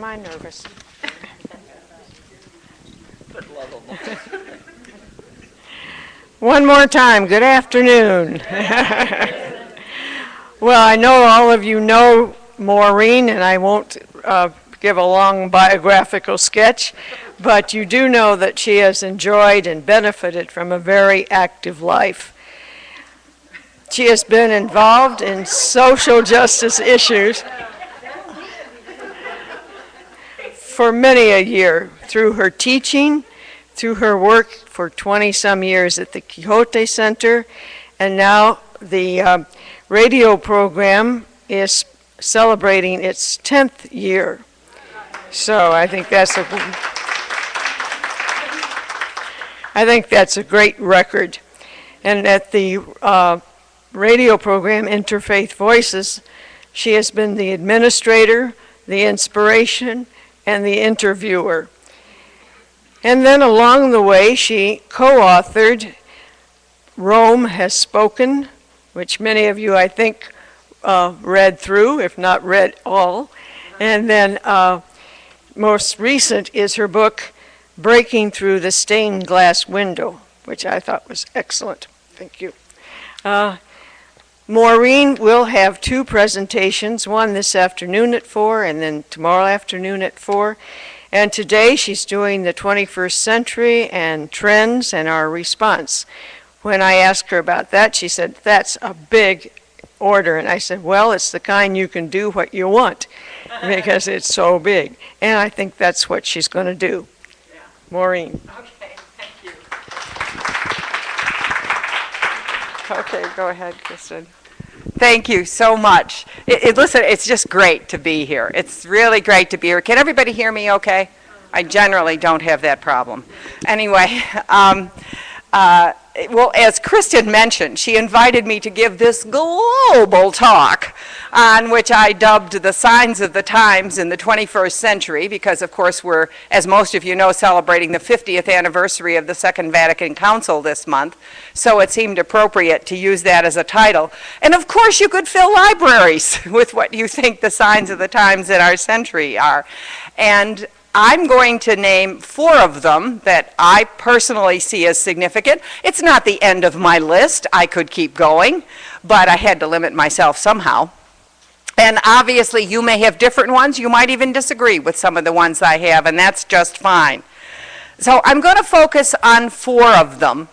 am I nervous? One more time, good afternoon. Well, I know all of you know Maureen, and I won't give a long biographical sketch, but you do know that she has enjoyed and benefited from a very active life. She has been involved in social justice issues for many a year through her teaching, through her work for 20-some years at the Quixote Center, and now the radio program is celebrating its 10th year. So I think that's a great record. And at the radio program Interfaith Voices, she has been the administrator, the inspiration, and the interviewer. And then along the way, she co-authored Rome Has Spoken, which many of you, I think, read through, if not read all. And then most recent is her book, Breaking Through the Stained Glass Window, which I thought was excellent. Thank you. Maureen will have two presentations, one this afternoon at 4 and then tomorrow afternoon at 4. And today she's doing the 21st century and trends and our response. When I asked her about that, she said, that's a big order. And I said, well, it's the kind you can do what you want because it's so big. And I think that's what she's going to do. Yeah. Maureen. Okay, thank you. Okay, go ahead, Kristen. Thank you so much. Listen, it's just great to be here. It's really great to be here. Can everybody hear me okay? I generally don't have that problem. Anyway, well, as Kristen mentioned, she invited me to give this global talk on which I dubbed the signs of the times in the 21st century because, of course, we're, as most of you know, celebrating the 50th anniversary of the Second Vatican Council this month, so it seemed appropriate to use that as a title. And, of course, you could fill libraries with what you think the signs of the times in our century are. And I'm going to name 4 of them that I personally see as significant. It's not the end of my list. I could keep going, but I had to limit myself somehow. And obviously, you may have different ones. You might even disagree with some of the ones I have, and that's just fine. So I'm going to focus on 4 of them.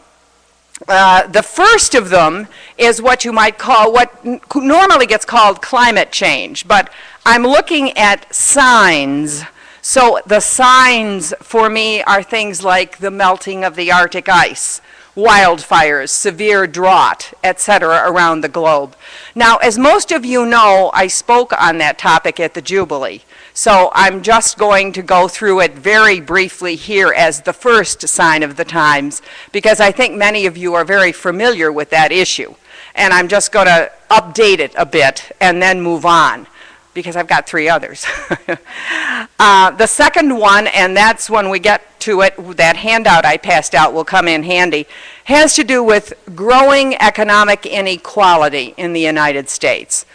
The first of them is what you might call, what normally gets called climate change, but I'm looking at signs. So the signs for me are things like the melting of the Arctic ice, wildfires, severe drought, etc. around the globe. Now, as most of you know, I spoke on that topic at the Jubilee. So I'm just going to go through it very briefly here as the first sign of the times, because I think many of you are very familiar with that issue. And I'm just going to update it a bit and then move on, because I've got 3 others. The second one, and that's when we get to it, that handout I passed out will come in handy, has to do with growing economic inequality in the United States.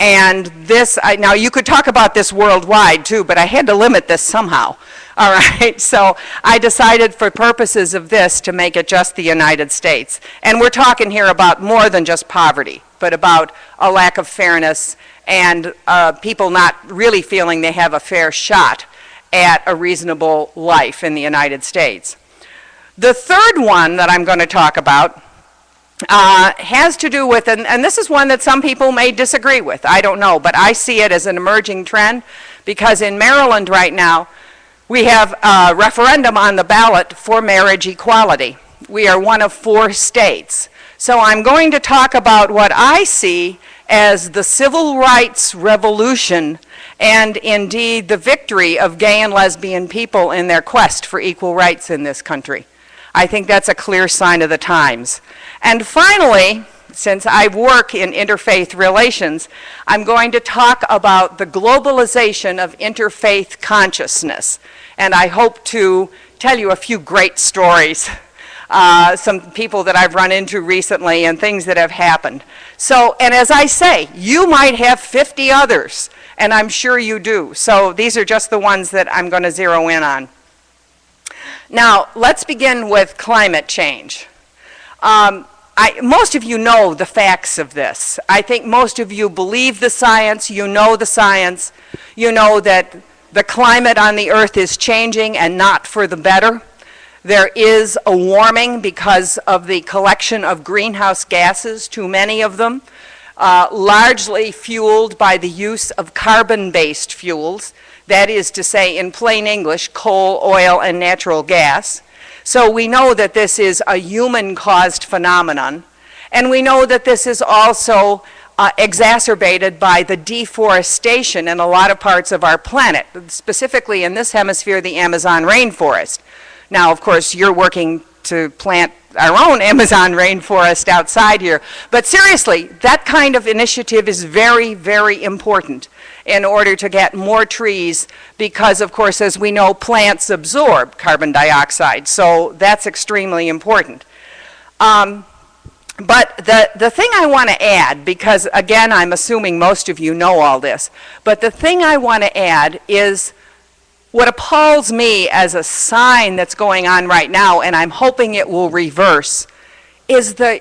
And this, now you could talk about this worldwide too, but I had to limit this somehow. All right, so I decided for purposes of this to make it just the United States. And we're talking here about more than just poverty, but about a lack of fairness and people not really feeling they have a fair shot at a reasonable life in the United States. The third one that I'm going to talk about has to do with, and this is one that some people may disagree with, I don't know, but I see it as an emerging trend because in Maryland right now, we have a referendum on the ballot for marriage equality. We are one of 4 states. So I'm going to talk about what I see as the civil rights revolution and indeed the victory of gay and lesbian people in their quest for equal rights in this country. I think that's a clear sign of the times. And finally, since I work in interfaith relations, I'm going to talk about the globalization of interfaith consciousness. And I hope to tell you a few great stories some people that I've run into recently and things that have happened. So, and as I say, you might have 50 others, and I'm sure you do. So these are just the ones that I'm going to zero in on. Now, let's begin with climate change. Most of you know the facts of this. I think most of you believe the science, you know the science, you know that the climate on the earth is changing and not for the better. There is a warming because of the collection of greenhouse gases, too many of them, largely fueled by the use of carbon-based fuels, that is to say, in plain English, coal, oil, and natural gas. So we know that this is a human-caused phenomenon, and we know that this is also exacerbated by the deforestation in a lot of parts of our planet, specifically in this hemisphere, the Amazon rainforest. Now, of course, you're working to plant our own Amazon rainforest outside here, but seriously, that kind of initiative is very, very important in order to get more trees because, of course, as we know, plants absorb carbon dioxide, so that's extremely important. But the thing I want to add, because again, I'm assuming most of you know all this, but the thing I want to add is what appalls me as a sign that's going on right now, and I'm hoping it will reverse, is the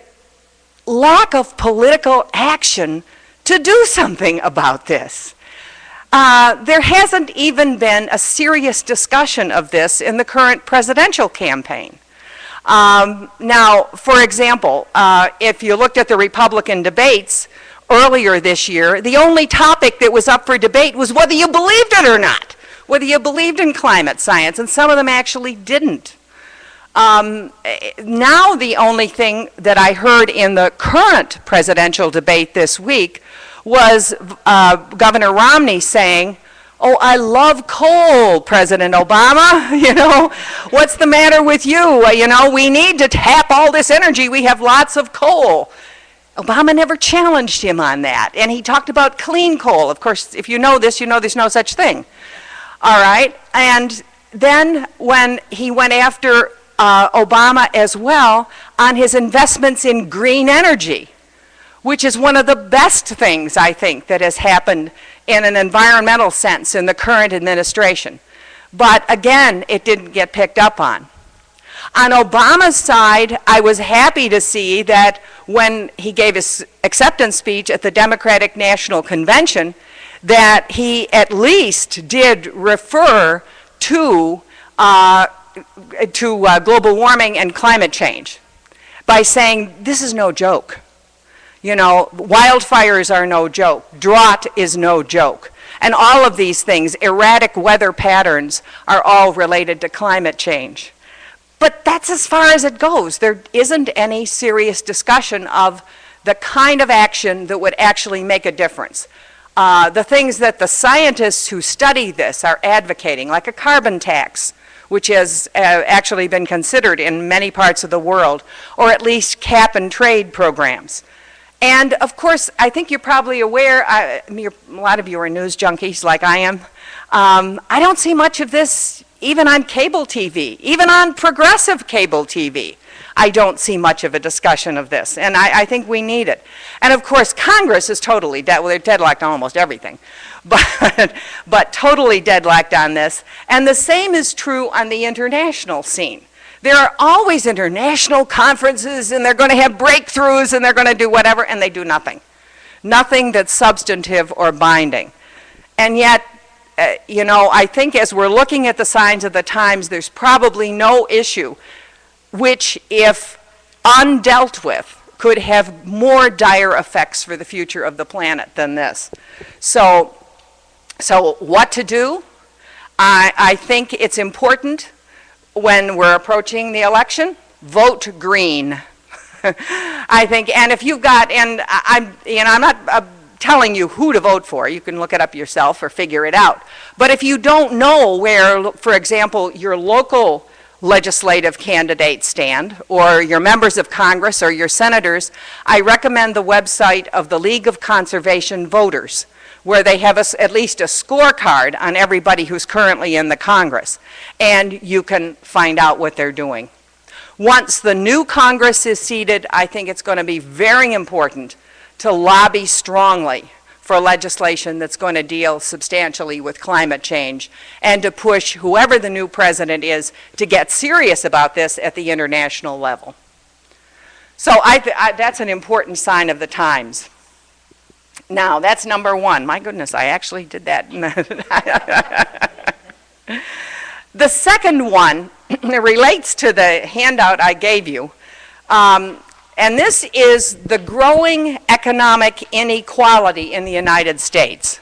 lack of political action to do something about this. There hasn't even been a serious discussion of this in the current presidential campaign. Now, for example, if you looked at the Republican debates earlier this year, the only topic that was up for debate was whether you believed it or not, whether you believed in climate science, and some of them actually didn't. Now the only thing that I heard in the current presidential debate this week was Governor Romney saying, "Oh, I love coal, President Obama. You know, what's the matter with you? You know, we need to tap all this energy. We have lots of coal." Obama never challenged him on that. And he talked about clean coal. Of course, if you know this, you know there's no such thing. All right? And then when he went after Obama as well on his investments in green energy, which is one of the best things, I think, that has happened in an environmental sense in the current administration. But again, it didn't get picked up on. On Obama's side, I was happy to see that when he gave his acceptance speech at the Democratic National Convention, that he at least did refer to global warming and climate change by saying, this is no joke. You know, wildfires are no joke. Drought is no joke. And all of these things, erratic weather patterns, are all related to climate change. But that's as far as it goes. There isn't any serious discussion of the kind of action that would actually make a difference. The things that the scientists who study this are advocating, like a carbon tax, which has actually been considered in many parts of the world, or at least cap and trade programs. And of course, I think you're probably aware, a lot of you are news junkies like I am. I don't see much of this even on cable TV, even on progressive cable TV. I don't see much of a discussion of this, and I think we need it. And of course, Congress is totally they're deadlocked on almost everything, but totally deadlocked on this. And the same is true on the international scene. There are always international conferences, and they're going to have breakthroughs, and they're going to do whatever, and they do nothing. Nothing that's substantive or binding. And yet, you know, I think as we're looking at the signs of the times, there's probably no issue which, if undealt with, could have more dire effects for the future of the planet than this. So what to do? I think it's important when we're approaching the election, vote green. I think, and if you've got, and I'm not telling you who to vote for. You can look it up yourself or figure it out. But if you don't know where, for example, your local legislative candidates stand, or your members of Congress or your senators, I recommend the website of the League of Conservation Voters, where they have at least a scorecard on everybody who's currently in the Congress, and you can find out what they're doing. Once the new Congress is seated, I think it's going to be very important to lobby strongly for legislation that's going to deal substantially with climate change and to push whoever the new president is to get serious about this at the international level. So that's an important sign of the times. Now, that's number one. My goodness, I actually did that. The second one relates to the handout I gave you. And this is the growing economic inequality in the United States.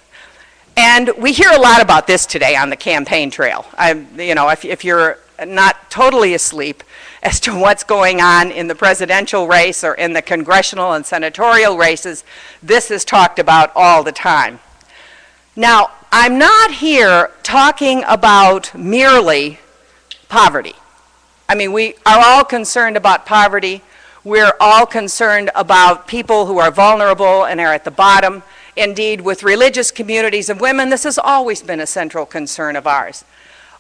And we hear a lot about this today on the campaign trail. If you're not totally asleep as to what's going on in the presidential race or in the congressional and senatorial races, this is talked about all the time. Now, I'm not here talking about merely poverty. I mean, we are all concerned about poverty. We're all concerned about people who are vulnerable and are at the bottom. Indeed, with religious communities of women, this has always been a central concern of ours.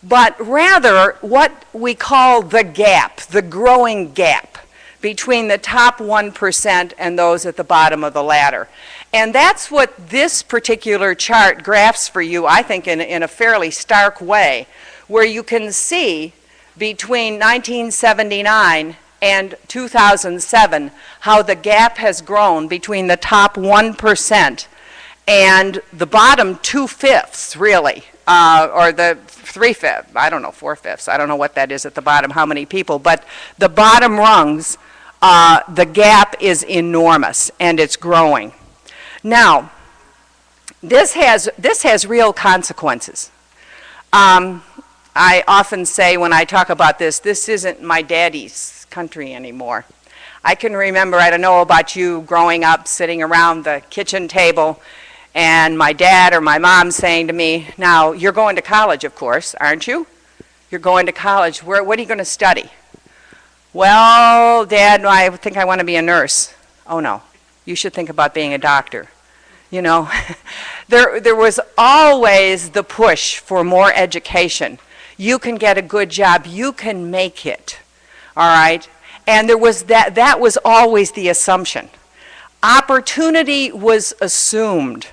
But rather, what we call the gap, the growing gap between the top 1% and those at the bottom of the ladder. And that's what this particular chart graphs for you, I think, in a fairly stark way, where you can see between 1979 and 2007 how the gap has grown between the top 1% and the bottom 2/5, really, or the 3/5, I don't know, 4/5, I don't know what that is at the bottom, how many people, but the bottom rungs, the gap is enormous and it's growing. Now, this has real consequences. I often say when I talk about this isn't my daddy's country anymore. I can remember, I don't know about you, growing up, sitting around the kitchen table, and my dad or my mom saying to me, now, you're going to college, of course, aren't you? You're going to college. What are you going to study? Well, Dad, I think I want to be a nurse. Oh, no. You should think about being a doctor. You know, there was always the push for more education. You can get a good job. You can make it. All right? And there was that was always the assumption. Opportunity was assumed.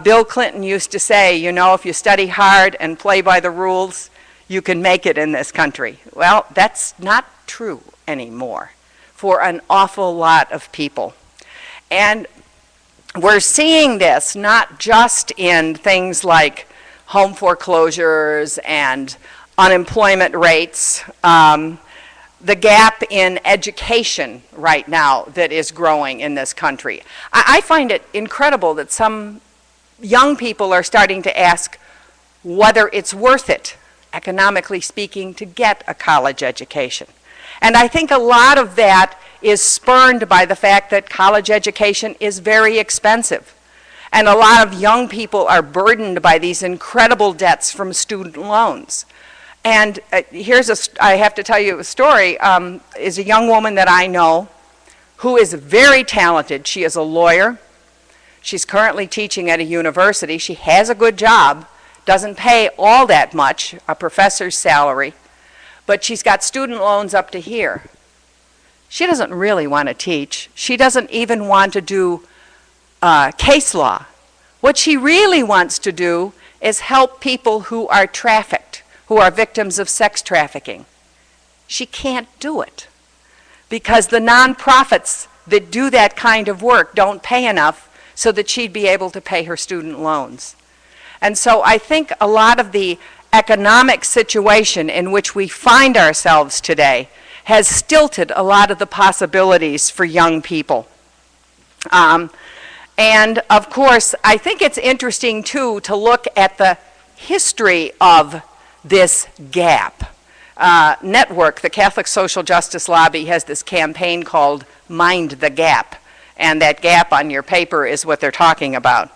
Bill Clinton used to say, you know, if you study hard and play by the rules, you can make it in this country. Well, that's not true anymore for an awful lot of people. And we're seeing this not just in things like home foreclosures and unemployment rates, the gap in education right now that is growing in this country. I find it incredible that some young people are starting to ask whether it's worth it, economically speaking, to get a college education. And I think a lot of that is spurned by the fact that college education is very expensive. And a lot of young people are burdened by these incredible debts from student loans. And I have to tell you a story, is a young woman that I know who is very talented. She is a lawyer. She's currently teaching at a university. She has a good job, doesn't pay all that much, a professor's salary, but she's got student loans up to here. She doesn't really want to teach. She doesn't even want to do case law. What she really wants to do is help people who are trafficked, who are victims of sex trafficking. She can't do it because the nonprofits that do that kind of work don't pay enough so that she'd be able to pay her student loans. And so I think a lot of the economic situation in which we find ourselves today has stilted a lot of the possibilities for young people. And of course, I think it's interesting too to look at the history of this gap. Network, the Catholic Social Justice Lobby, has this campaign called Mind the Gap, and that gap on your paper is what they're talking about.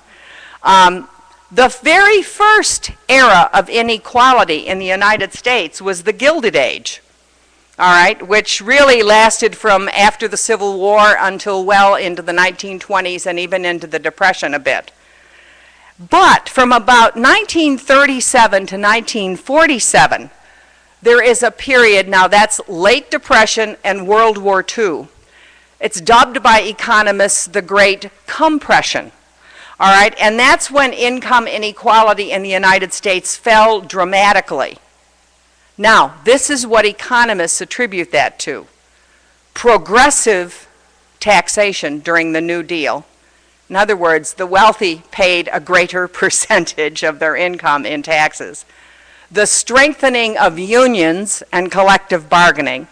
The very first era of inequality in the United States was the Gilded Age, all right, which really lasted from after the Civil War until well into the 1920s and even into the Depression a bit. But from about 1937 to 1947, there is a period, now that's late Depression and World War II. It's dubbed by economists the Great Compression. All right, and that's when income inequality in the United States fell dramatically. Now, this is what economists attribute that to. Progressive taxation during the New Deal. In other words, the wealthy paid a greater percentage of their income in taxes. The strengthening of unions and collective bargaining.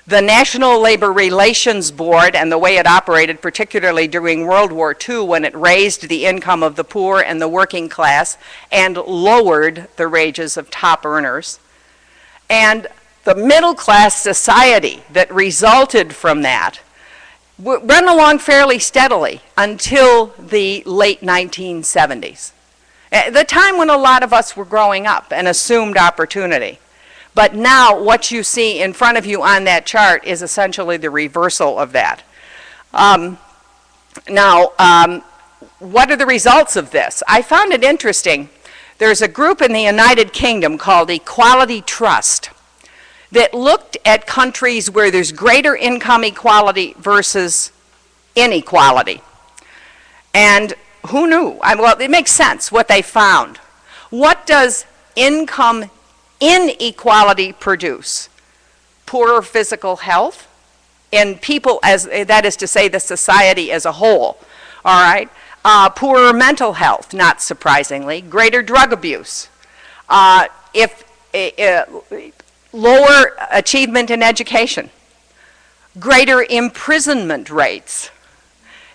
The National Labor Relations Board and the way it operated, particularly during World War II when it raised the income of the poor and the working class and lowered the wages of top earners. And the middle class society that resulted from that ran along fairly steadily until the late 1970s, the time when a lot of us were growing up and assumed opportunity. But now what you see in front of you on that chart is essentially the reversal of that. What are the results of this? I found it interesting. There's a group in the United Kingdom called Equality Trust that looked at countries where there's greater income equality versus inequality. And who knew? Well, it makes sense what they found. What does income inequality produce? Poorer physical health in people, as that is to say the society as a whole, all right? Poorer mental health, not surprisingly, greater drug abuse, lower achievement in education, greater imprisonment rates.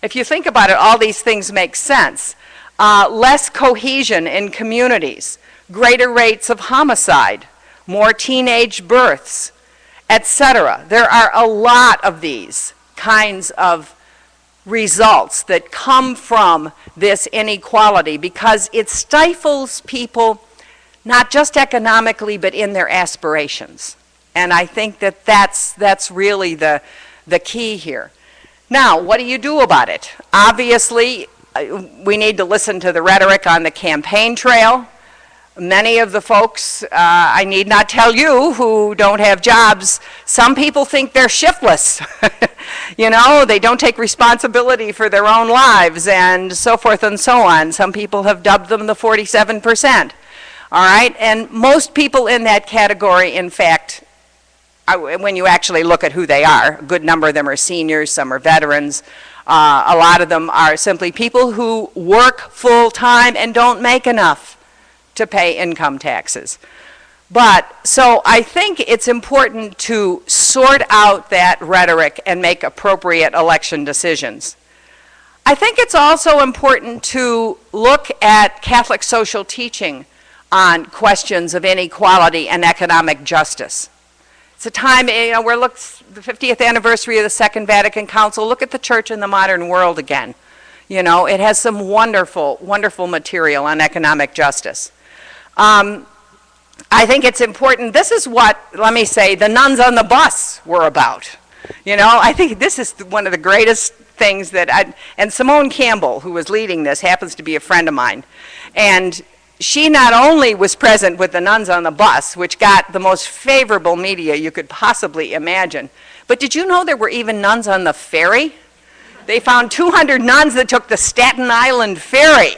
If you think about it, all these things make sense. Less cohesion in communities, greater rates of homicide, more teenage births, etc. There are a lot of these kinds of results that come from this inequality because it stifles people not just economically but in their aspirations. And I think that that's really the key here. Now, what do you do about it? Obviously, we need to listen to the rhetoric on the campaign trail. Many of the folks, I need not tell you, who don't have jobs, some people think they're shiftless. You know, they don't take responsibility for their own lives and so forth and so on. Some people have dubbed them the 47%. All right, and most people in that category, in fact, when you actually look at who they are, a good number of them are seniors, some are veterans. A lot of them are simply people who work full-time and don't make enough to pay income taxes. But, so I think it's important to sort out that rhetoric and make appropriate election decisions. I think it's also important to look at Catholic social teaching on questions of inequality and economic justice. It's a time, you know, the 50th anniversary of the Second Vatican Council. Look at the church in the modern world again. You know, it has some wonderful, wonderful material on economic justice. I think it's important. This is what, let me say, the nuns on the bus were about. You know, I think this is one of the greatest things that and Simone Campbell, who was leading this, happens to be a friend of mine. And she not only was present with the nuns on the bus, which got the most favorable media you could possibly imagine, but did you know there were even nuns on the ferry? They found 200 nuns that took the Staten Island ferry,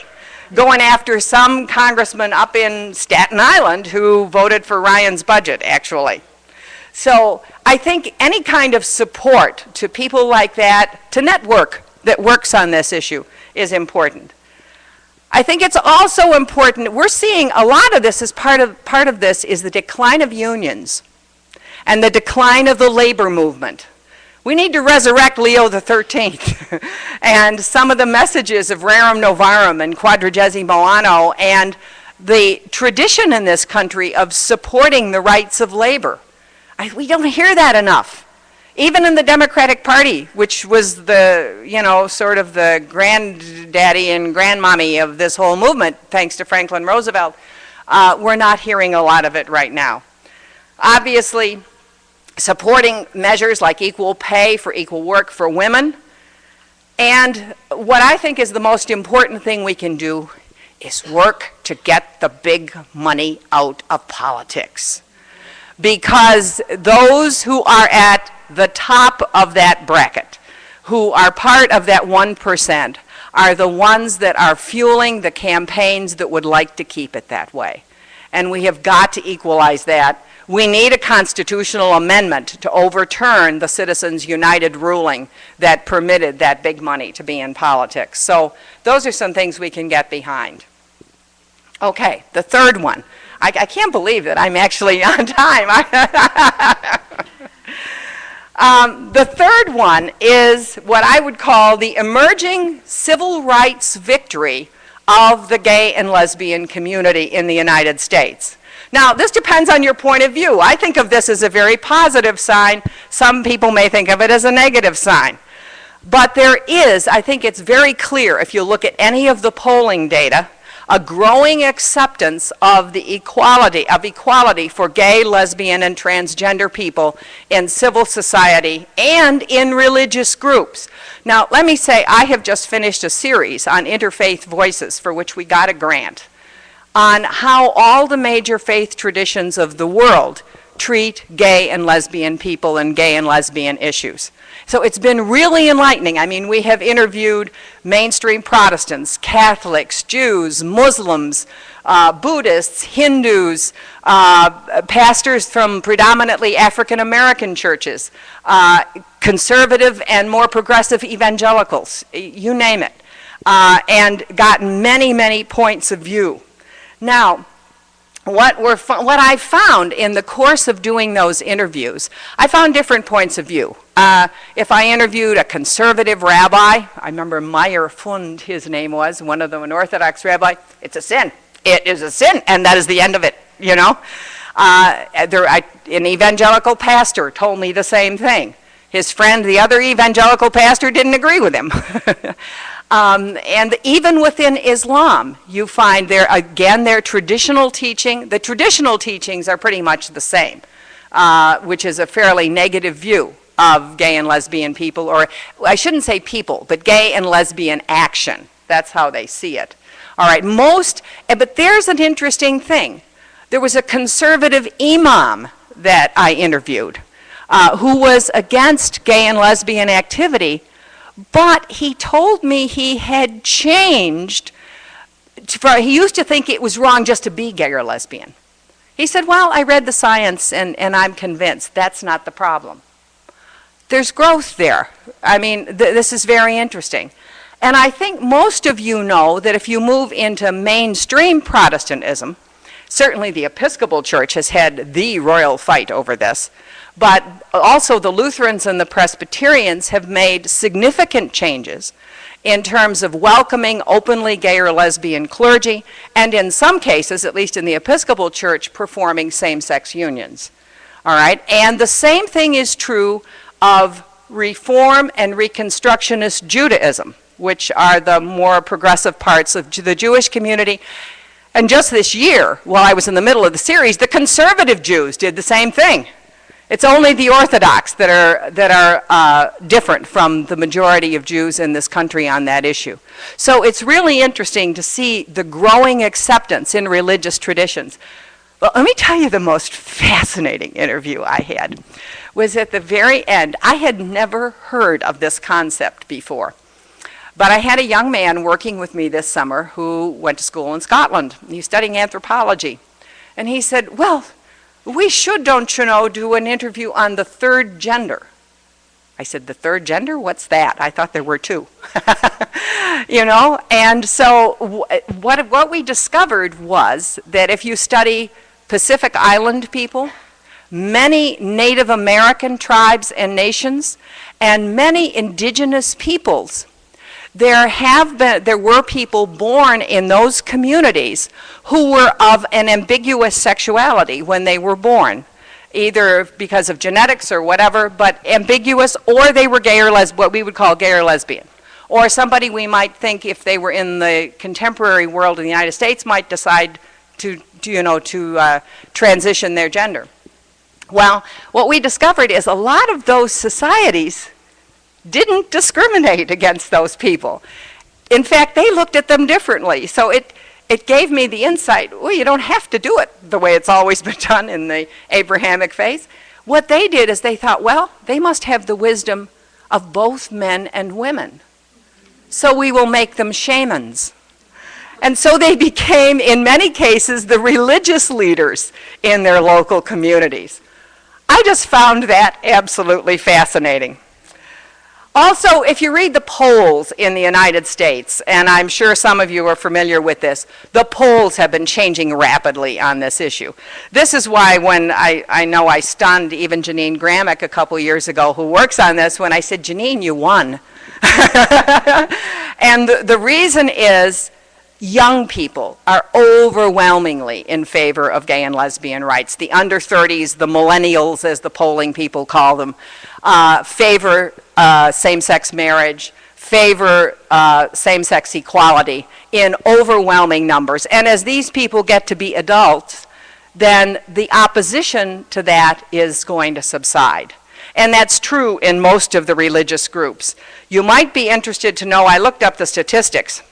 going after some congressman up in Staten Island who voted for Ryan's budget, actually. So I think any kind of support to people like that, to network that works on this issue, is important. I think it's also important, we're seeing a lot of this as part of this is the decline of unions and the decline of the labor movement. We need to resurrect Leo the 13th and some of the messages of Rerum Novarum and Quadragesimo Anno and the tradition in this country of supporting the rights of labor. We don't hear that enough. Even in the Democratic Party, which was the, you know, sort of the granddaddy and grandmommy of this whole movement, thanks to Franklin Roosevelt, we're not hearing a lot of it right now. Obviously, supporting measures like equal pay for equal work for women. And what I think is the most important thing we can do is work to get the big money out of politics. because those who are at the top of that bracket, who are part of that 1%, are the ones that are fueling the campaigns that would like to keep it that way. And we have got to equalize that. We need a constitutional amendment to overturn the Citizens United ruling that permitted that big money to be in politics. So those are some things we can get behind. Okay, the third one. I can't believe that I'm actually on time. The third one is what I would call the emerging civil rights victory of the gay and lesbian community in the United States. Now, this depends on your point of view. I think of this as a very positive sign. Some people may think of it as a negative sign. But there is, I think it's very clear, if you look at any of the polling data, a growing acceptance of the equality for gay, lesbian, and transgender people in civil society and in religious groups. Now, let me say, I have just finished a series on interfaith voices for which we got a grant on how all the major faith traditions of the world treat gay and lesbian people and gay and lesbian issues. So it's been really enlightening. I mean, we have interviewed mainstream Protestants, Catholics, Jews, Muslims, Buddhists, Hindus, pastors from predominantly African American churches, conservative and more progressive evangelicals, you name it, and gotten many, many points of view. Now, what I found in the course of doing those interviews, I found different points of view. If I interviewed a conservative rabbi, I remember Meyer Fund, his name was, one of them, an Orthodox rabbi, it's a sin. It is a sin, and that is the end of it, you know. An evangelical pastor told me the same thing. His friend, the other evangelical pastor, didn't agree with him. And even within Islam, you find there, again, their traditional teaching, the traditional teachings are pretty much the same, which is a fairly negative view of gay and lesbian people, or I shouldn't say people, but gay and lesbian action. That's how they see it. All right, but there's an interesting thing. There was a conservative imam that I interviewed who was against gay and lesbian activity, but he told me he had changed. He used to think it was wrong just to be gay or lesbian. He said, well, I read the science and I'm convinced that's not the problem. There's growth there. I mean, this is very interesting. And I think most of you know that if you move into mainstream Protestantism, certainly the Episcopal Church has had the royal fight over this, but also the Lutherans and the Presbyterians have made significant changes in terms of welcoming openly gay or lesbian clergy, and in some cases, at least in the Episcopal Church, performing same-sex unions. All right? And the same thing is true of Reform and Reconstructionist Judaism, which are the more progressive parts of the Jewish community. And just this year, while I was in the middle of the series, the conservative Jews did the same thing. It's only the Orthodox that are different from the majority of Jews in this country on that issue. So it's really interesting to see the growing acceptance in religious traditions. Well, let me tell you the most fascinating interview I had was at the very end. I had never heard of this concept before. But I had a young man working with me this summer who went to school in Scotland. He's studying anthropology. And he said, well, we should, don't you know, do an interview on the third gender. I said, the third gender? What's that? I thought there were two. You know, and so what we discovered was that if you study Pacific Island people, many Native American tribes and nations, and many indigenous peoples, there were people born in those communities who were of an ambiguous sexuality when they were born, either because of genetics or whatever, but ambiguous, or they were gay or what we would call gay or lesbian. Or somebody we might think, if they were in the contemporary world in the United States, might decide to transition their gender. Well, what we discovered is a lot of those societies didn't discriminate against those people. In fact, they looked at them differently. So it gave me the insight, well, you don't have to do it the way it's always been done in the Abrahamic faith. What they did is they thought, well, they must have the wisdom of both men and women. So we will make them shamans. And so they became, in many cases, the religious leaders in their local communities. I just found that absolutely fascinating. Also, if you read the polls in the United States, and I'm sure some of you are familiar with this, the polls have been changing rapidly on this issue. This is why when I know I stunned even Janine Gramick a couple years ago, who works on this, when I said, Janine, you won. And the reason is young people are overwhelmingly in favor of gay and lesbian rights. The under 30s, the millennials, as the polling people call them, favor same-sex marriage, favor same-sex equality in overwhelming numbers. And as these people get to be adults, then the opposition to that is going to subside. And that's true in most of the religious groups. You might be interested to know, I looked up the statistics.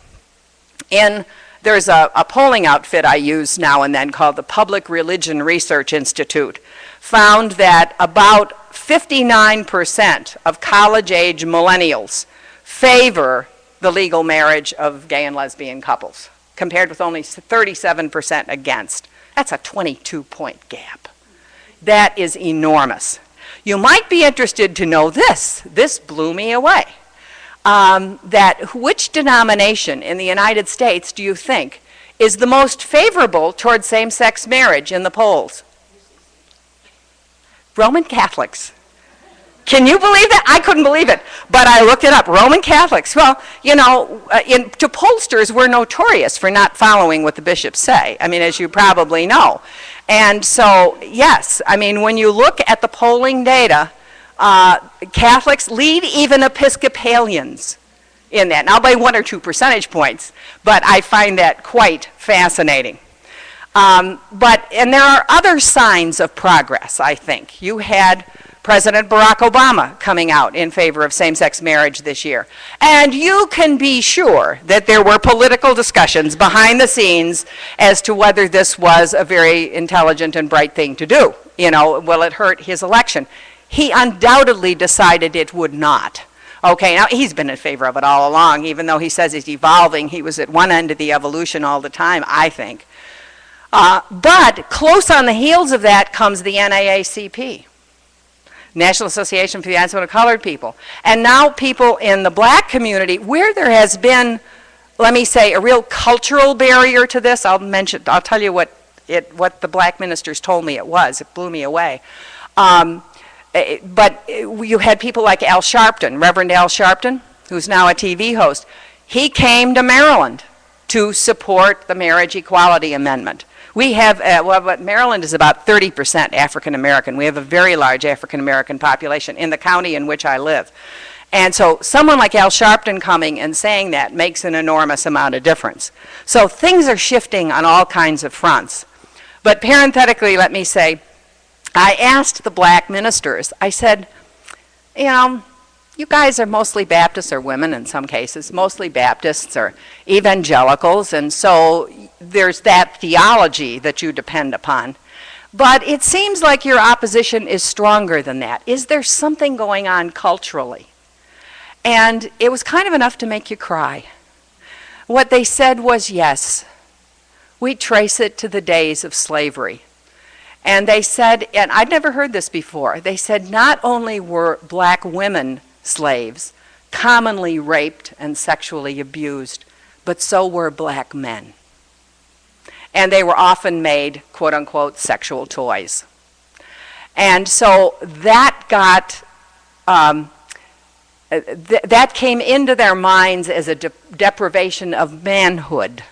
There's a polling outfit I use now and then called the Public Religion Research Institute, found that about 59% of college-age millennials favor the legal marriage of gay and lesbian couples, compared with only 37% against. That's a 22-point gap. That is enormous. You might be interested to know this. This blew me away. That which denomination in the United States do you think is the most favorable towards same-sex marriage in the polls? Roman Catholics. Can you believe that? I couldn't believe it, but I looked it up. Roman Catholics. Well, you know, to pollsters, we're notorious for not following what the bishops say. I mean, as you probably know. And so, yes, I mean, when you look at the polling data, Catholics lead even Episcopalians in that, now by 1 or 2 percentage points, but I find that quite fascinating. And there are other signs of progress, I think. You had President Barack Obama coming out in favor of same-sex marriage this year. And you can be sure that there were political discussions behind the scenes as to whether this was a very intelligent and bright thing to do. You know, will it hurt his election? He undoubtedly decided it would not. Okay, now he's been in favor of it all along, even though he says he's evolving. He was at one end of the evolution all the time, I think. But close on the heels of that comes the NAACP, National Association for the Advancement of Colored People. And now people in the black community, where there has been, let me say, a real cultural barrier to this, I'll tell you what the black ministers told me it was. It blew me away. But you had people like Al Sharpton, Reverend Al Sharpton, who's now a TV host. He came to Maryland to support the Marriage Equality Amendment. We have, Maryland is about 30% African American. We have a very large African American population in the county in which I live. And so someone like Al Sharpton coming and saying that makes an enormous amount of difference. So things are shifting on all kinds of fronts. But parenthetically, let me say, I asked the black ministers, I said, you know, you guys are mostly Baptists, or women in some cases, mostly Baptists or evangelicals, and so there's that theology that you depend upon. But it seems like your opposition is stronger than that. Is there something going on culturally? And it was kind of enough to make you cry. What they said was, yes, we trace it to the days of slavery. And they said, and I'd never heard this before, they said not only were black women slaves, commonly raped and sexually abused, but so were black men. And they were often made, quote unquote, sexual toys. And so that got, that came into their minds as a deprivation of manhood.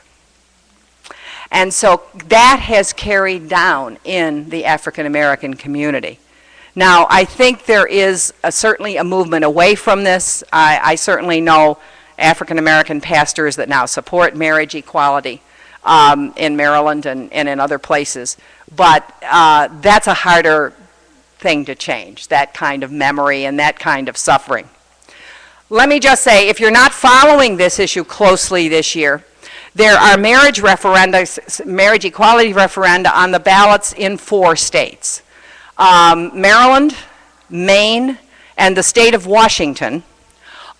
And so that has carried down in the African American community. Now, I think there is certainly a movement away from this. I certainly know African American pastors that now support marriage equality in Maryland and in other places. But that's a harder thing to change, that kind of memory and that kind of suffering. Let me just say, if you're not following this issue closely this year, There are marriage referenda, marriage equality referenda on the ballots in 4 states. Maryland, Maine, and the state of Washington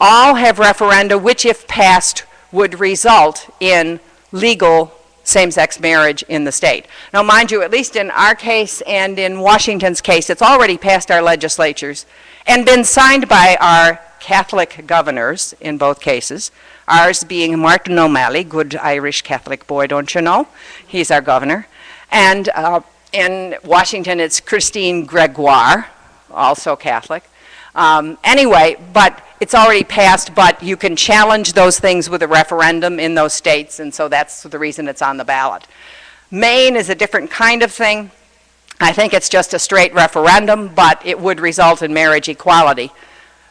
all have referenda which, if passed, would result in legal same-sex marriage in the state. Now, mind you, at least in our case and in Washington's case, it's already passed our legislatures and been signed by our Catholic governors in both cases, ours being Martin O'Malley, good Irish Catholic boy, don't you know? He's our governor. And in Washington, it's Christine Gregoire, also Catholic. Anyway, but it's already passed, but you can challenge those things with a referendum in those states, and so that's the reason it's on the ballot. Maine is a different kind of thing. I think it's just a straight referendum, but it would result in marriage equality.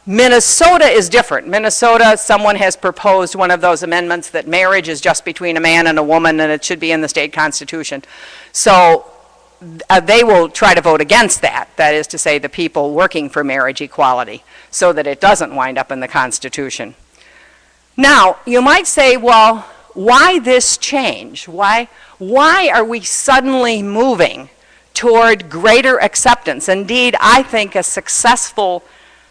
Minnesota is different. Minnesota, someone has proposed one of those amendments that marriage is just between a man and a woman, and it should be in the state constitution. So they will try to vote against that. That is to say, the people working for marriage equality, so that it doesn't wind up in the Constitution. Now, you might say, well, why this change? Why are we suddenly moving toward greater acceptance? Indeed, I think a successful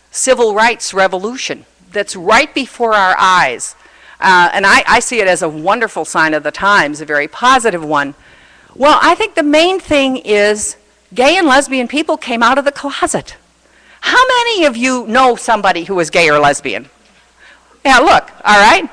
civil rights revolution that's right before our eyes. And I see it as a wonderful sign of the times, a very positive one. Well, I think the main thing is gay and lesbian people came out of the closet. How many of you know somebody who was gay or lesbian? Yeah, look, all right.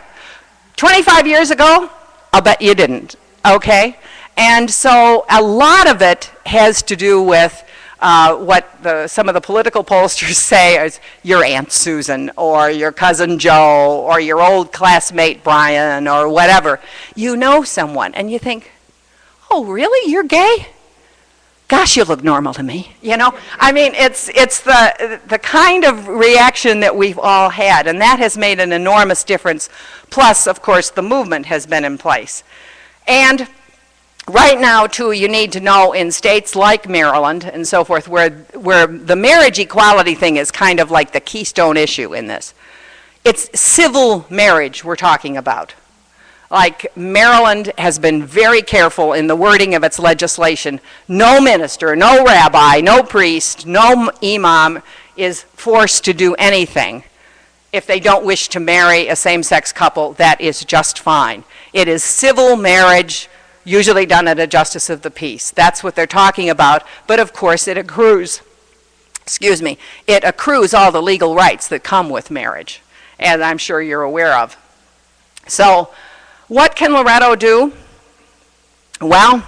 25 years ago, I'll bet you didn't, okay? And so a lot of it has to do with what some of the political pollsters say is your Aunt Susan or your cousin Joe or your old classmate Brian or whatever. You know someone and you think, oh, really? You're gay? Gosh, you look normal to me. You know, I mean, it's the kind of reaction that we've all had, and that has made an enormous difference. Plus, of course, the movement has been in place. And right now, too, you need to know in states like Maryland and so forth, where the marriage equality thing is kind of like the keystone issue in this. It's civil marriage we're talking about. Like Maryland has been very careful in the wording of its legislation. No minister, no rabbi, no priest, no imam is forced to do anything. If they don't wish to marry a same-sex couple, that is just fine. It is civil marriage, usually done at a justice of the peace. That's what they're talking about, but of course it accrues, it accrues all the legal rights that come with marriage, as I'm sure you're aware of. So, what can Loretto do? Well,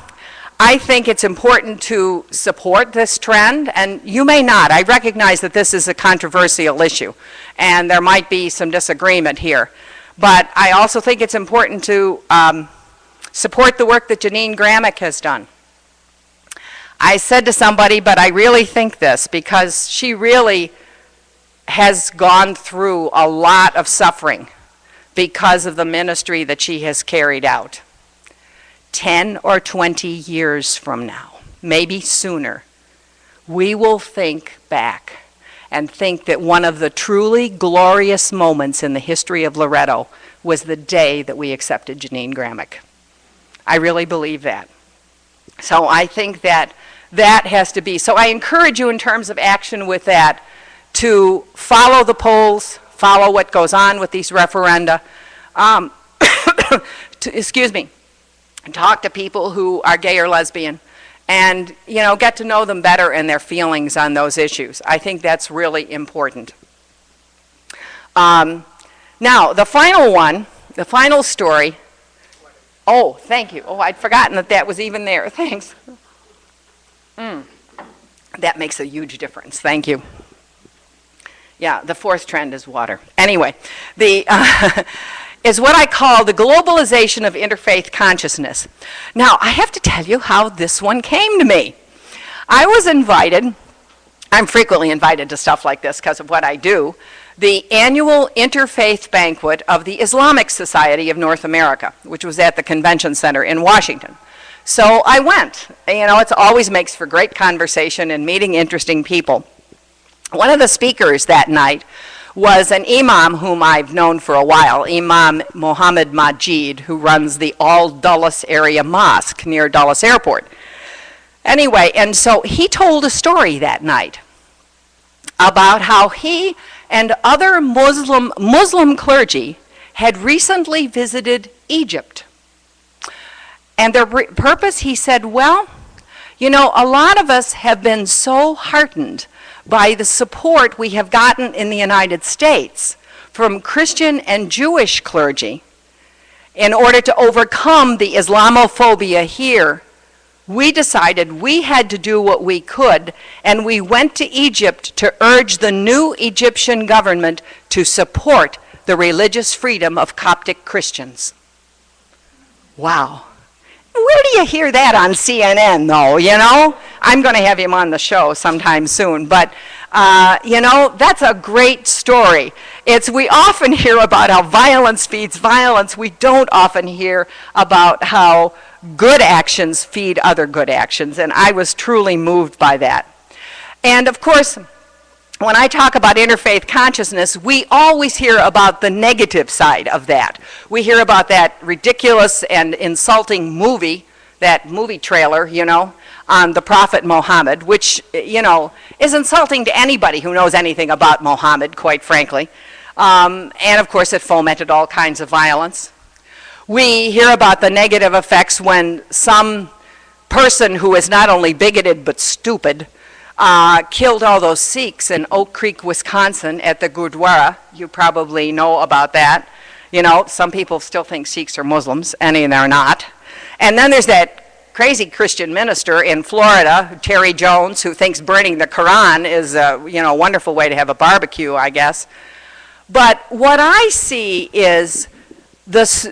I think it's important to support this trend, and you may not. I recognize that this is a controversial issue, and there might be some disagreement here. But I also think it's important to support the work that Janine Gramick has done. I said to somebody, but I really think this, because she really has gone through a lot of suffering because of the ministry that she has carried out. 10 or 20 years from now, maybe sooner, we will think back and think that one of the truly glorious moments in the history of Loretto was the day that we accepted Janine Gramick. I really believe that. So I think that that has to be. So I encourage you in terms of action with that to follow the polls, follow what goes on with these referenda, talk to people who are gay or lesbian, and get to know them better and their feelings on those issues. I think that's really important. Now, the final story. Oh, thank you. Oh, I'd forgotten that was even there. Thanks. That makes a huge difference. Thank you. Yeah, the fourth trend is water. Anyway, is what I call the globalization of interfaith consciousness. Now, I have to tell you how this one came to me. I was invited, I'm frequently invited to stuff like this because of what I do, the annual interfaith banquet of the Islamic Society of North America, which was at the Convention Center in Washington. So I went. It always makes for great conversation and meeting interesting people. One of the speakers that night was an imam whom I've known for a while, Imam Mohammed Majid, who runs the Al Dulles area mosque near Dulles Airport. Anyway, and so he told a story that night about how he and other Muslim clergy had recently visited Egypt. And their purpose, he said, well, you know, a lot of us have been so heartened by the support we have gotten in the United States from Christian and Jewish clergy in order to overcome the Islamophobia here. We decided we had to do what we could, and we went to Egypt to urge the new Egyptian government to support the religious freedom of Coptic Christians. Wow. Where do you hear that on CNN, though, you know? I'm going to have him on the show sometime soon, but, you know, that's a great story. We often hear about how violence feeds violence. We don't often hear about how good actions feed other good actions, and I was truly moved by that. And, of course, when I talk about interfaith consciousness, we always hear about the negative side of that. We hear about that ridiculous and insulting movie, that movie trailer, you know, on the Prophet Muhammad, which, you know, is insulting to anybody who knows anything about Muhammad, quite frankly. And, of course, it fomented all kinds of violence. We hear about the negative effects when some person who is not only bigoted but stupid killed all those Sikhs in Oak Creek, Wisconsin at the Gurdwara. You probably know about that. You know, some people still think Sikhs are Muslims, and they're not. And then there's that crazy Christian minister in Florida, Terry Jones, who thinks burning the Quran is a, you know, wonderful way to have a barbecue, I guess. But what I see is those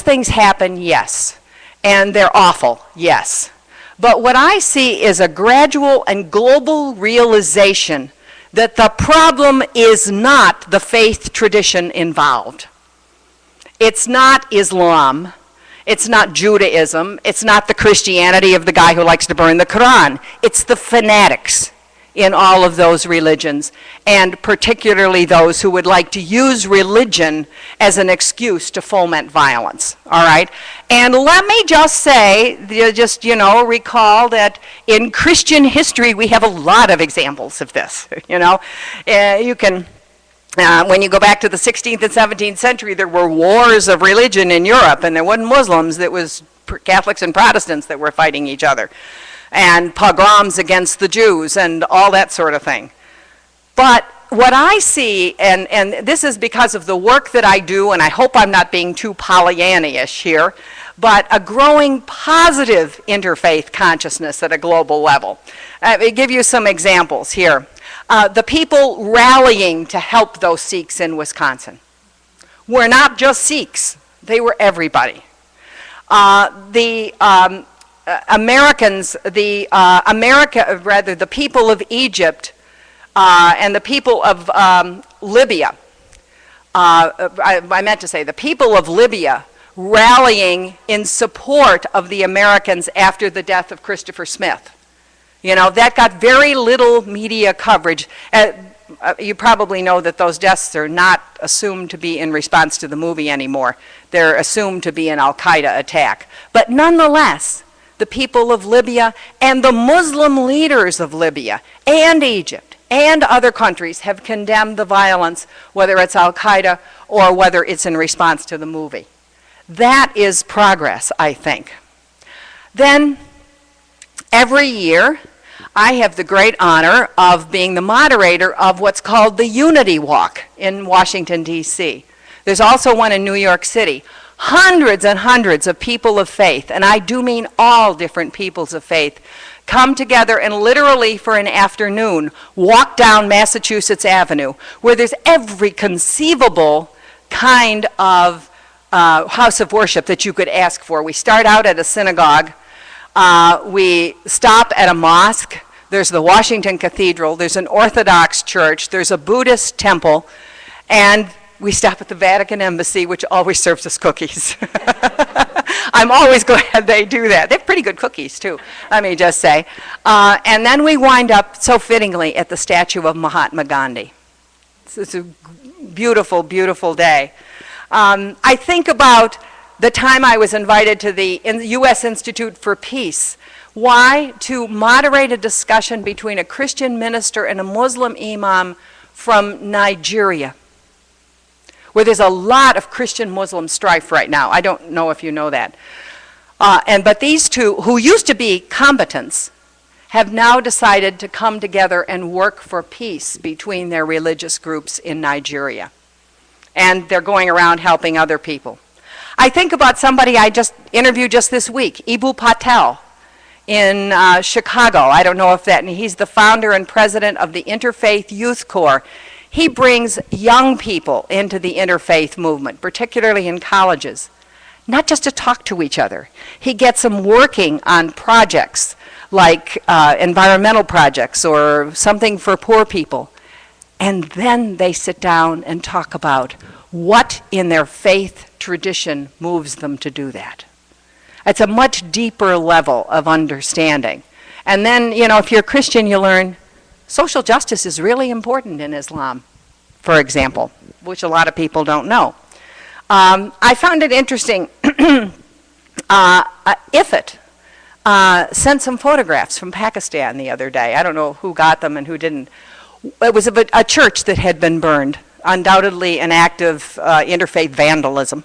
things happen, yes, and they're awful, yes. But what I see is a gradual and global realization that the problem is not the faith tradition involved. It's not Islam. It's not Judaism. It's not the Christianity of the guy who likes to burn the Quran. It's the fanatics in all of those religions, and particularly those who would like to use religion as an excuse to foment violence, all right? And let me just say, you know, recall that in Christian history we have a lot of examples of this, you know? You can, when you go back to the 16th and 17th century, there were wars of religion in Europe, and there wasn't Muslims, it was Catholics and Protestants that were fighting each other, and pogroms against the Jews and all that sort of thing. But what I see, and this is because of the work that I do, and I hope I'm not being too Pollyanna-ish here, but a growing positive interfaith consciousness at a global level. I'll give you some examples here. The people rallying to help those Sikhs in Wisconsin were not just Sikhs, they were everybody. The people of Egypt and the people of Libya, I meant to say the people of Libya rallying in support of the Americans after the death of Christopher Smith. You know, that got very little media coverage. You probably know that those deaths are not assumed to be in response to the movie anymore. They're assumed to be an Al-Qaeda attack. But nonetheless, the people of Libya and the Muslim leaders of Libya and Egypt and other countries have condemned the violence, whether it's Al-Qaeda or whether it's in response to the movie. That is progress, I think. Then, every year, I have the great honor of being the moderator of what's called the Unity Walk in Washington, D.C. There's also one in New York City. Hundreds and hundreds of people of faith, and I do mean all different peoples of faith, come together and literally for an afternoon walk down Massachusetts Avenue, where there's every conceivable kind of house of worship that you could ask for. We start out at a synagogue. We stop at a mosque. There's the Washington Cathedral. There's an Orthodox church. There's a Buddhist temple. And we stop at the Vatican Embassy, which always serves us cookies. I'm always glad they do that. They have pretty good cookies, too, let me just say. And then we wind up, so fittingly, at the statue of Mahatma Gandhi. It's a beautiful, beautiful day. I think about the time I was invited to the U.S. Institute for Peace. Why? To moderate a discussion between a Christian minister and a Muslim imam from Nigeria, where there's a lot of Christian-Muslim strife right now. I don't know if you know that. But these two, who used to be combatants, have now decided to come together and work for peace between their religious groups in Nigeria. And they're going around helping other people. I think about somebody I just interviewed just this week, Ibu Patel in Chicago. I don't know if that, and he's the founder and president of the Interfaith Youth Corps. He brings young people into the interfaith movement, particularly in colleges, not just to talk to each other. He gets them working on projects like environmental projects or something for poor people. And then they sit down and talk about what in their faith tradition moves them to do that. It's a much deeper level of understanding. And then, you know, if you're a Christian, you learn social justice is really important in Islam, for example, which a lot of people don't know. I found it interesting. IFIT sent some photographs from Pakistan the other day. I don't know who got them and who didn't. It was a church that had been burned, undoubtedly an act of interfaith vandalism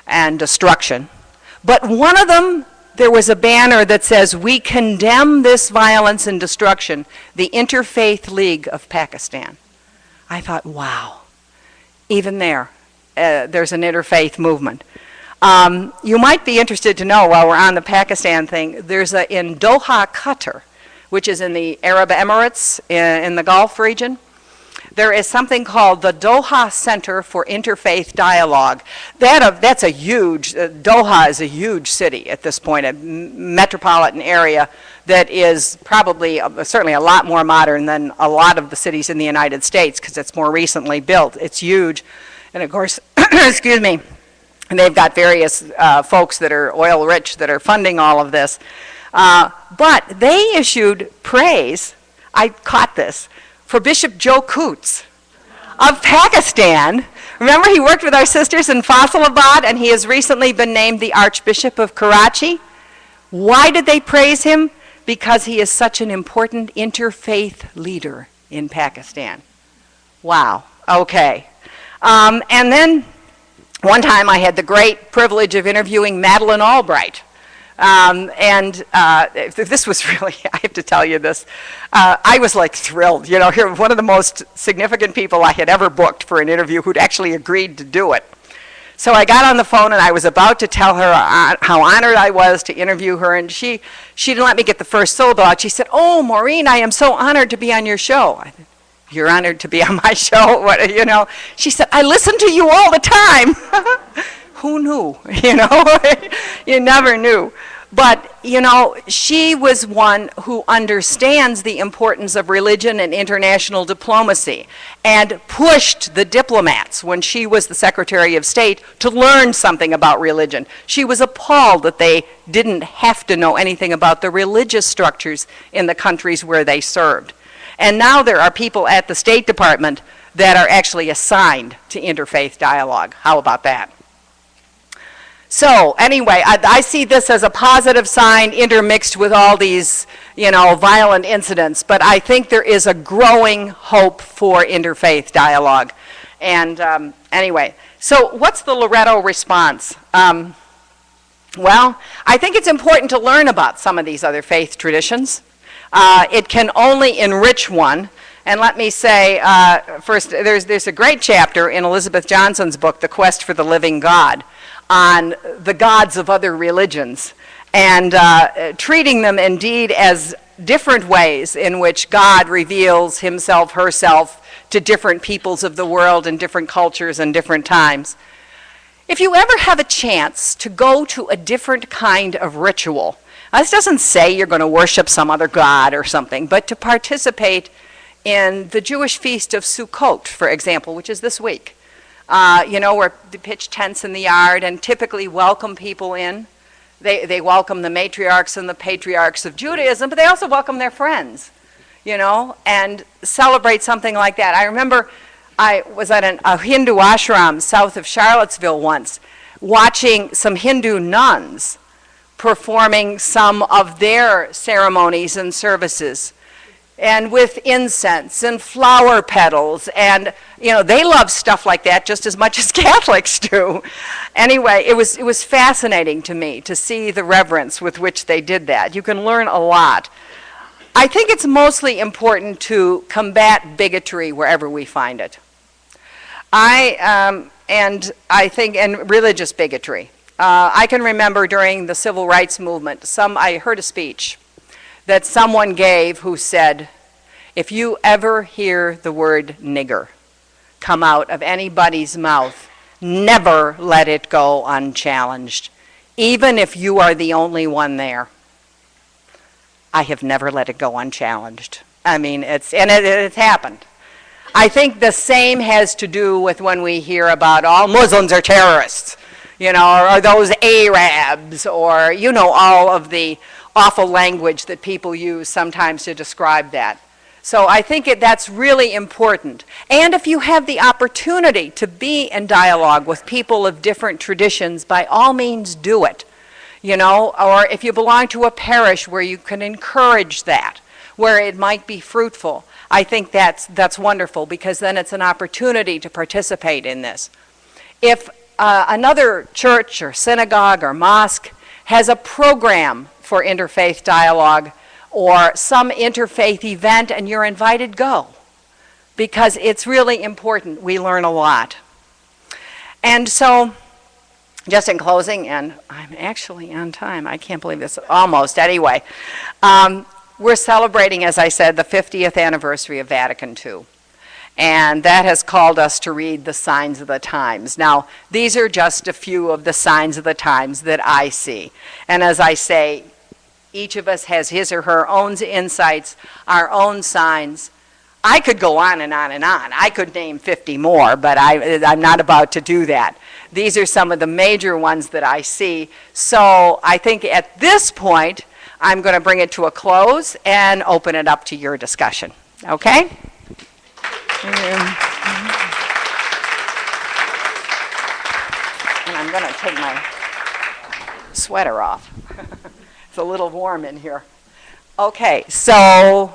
and destruction. But one of them, there was a banner that says, "We condemn this violence and destruction, the Interfaith League of Pakistan." I thought, wow, even there's an interfaith movement. You might be interested to know, while we're on the Pakistan thing, there's in Doha, Qatar, which is in the Arab Emirates in the Gulf region, there is something called the Doha Center for Interfaith Dialogue. That's a huge, Doha is a huge city at this point, a metropolitan area that is probably certainly a lot more modern than a lot of the cities in the United States because it's more recently built. It's huge. And of course, excuse me, and they've got various folks that are oil rich that are funding all of this. But they issued praise, I caught this, for Bishop Joe Coots of Pakistan. Remember, he worked with our sisters in Faisalabad, and he has recently been named the Archbishop of Karachi. Why did they praise him? Because he is such an important interfaith leader in Pakistan. Wow, okay. And then one time I had the great privilege of interviewing Madeleine Albright. This was really, I have to tell you this, I was like thrilled. You know, here, one of the most significant people I had ever booked for an interview who'd actually agreed to do it. So I got on the phone and I was about to tell her how honored I was to interview her, and she didn't let me get the first syllable out. She said, "Oh, Maureen, I am so honored to be on your show." I said, "You're honored to be on my show?" What, you know? She said, "I listen to you all the time." Who knew? You know, you never knew. But, you know, she was one who understands the importance of religion and international diplomacy and pushed the diplomats when she was the Secretary of State to learn something about religion. She was appalled that they didn't have to know anything about the religious structures in the countries where they served. And now there are people at the State Department that are actually assigned to interfaith dialogue. How about that? So anyway, I see this as a positive sign intermixed with all these, you know, violent incidents. But I think there is a growing hope for interfaith dialogue. And anyway, so what's the Loretto response? Well, I think it's important to learn about some of these other faith traditions. It can only enrich one. And let me say, first, there's a great chapter in Elizabeth Johnson's book, The Quest for the Living God, on the gods of other religions, and treating them indeed as different ways in which God reveals himself, herself, to different peoples of the world and different cultures and different times. If you ever have a chance to go to a different kind of ritual, this doesn't say you're going to worship some other god or something, but to participate in the Jewish feast of Sukkot, for example, which is this week. You know, where they pitch tents in the yard and typically welcome people in. They welcome the matriarchs and the patriarchs of Judaism, but they also welcome their friends, you know, and celebrate something like that. I remember I was at a Hindu ashram south of Charlottesville once, watching some Hindu nuns performing some of their ceremonies and services, and with incense and flower petals, and they love stuff like that just as much as Catholics do. Anyway, it was fascinating to me to see the reverence with which they did that. You can learn a lot. I think it's mostly important to combat bigotry wherever we find it. And religious bigotry. I can remember during the civil rights movement, I heard a speech that someone gave who said, if you ever hear the word nigger come out of anybody's mouth, never let it go unchallenged, even if you are the only one there. I have never let it go unchallenged. I mean, it's happened. I think the same has to do with when we hear about all Muslims are terrorists, or those Arabs, or, all of the awful language that people use sometimes to describe that. So I think that's really important. And if you have the opportunity to be in dialogue with people of different traditions, by all means do it. Or if you belong to a parish where you can encourage that, where it might be fruitful, I think that's wonderful, because then it's an opportunity to participate in this. If another church or synagogue or mosque has a program for interfaith dialogue or some interfaith event and you're invited, go, because it's really important. We learn a lot. And so, just in closing, and I'm actually on time. I can't believe this. Almost, anyway. We're celebrating, as I said, the 50th anniversary of Vatican II. And that has called us to read the signs of the times. Now, these are just a few of the signs of the times that I see. And as I say, each of us has his or her own insights, our own signs. I could go on and on and on. I could name 50 more, but I'm not about to do that. These are some of the major ones that I see. So I think at this point, I'm going to bring it to a close and open it up to your discussion. Okay? And I'm going to take my sweater off. It's a little warm in here. Okay, so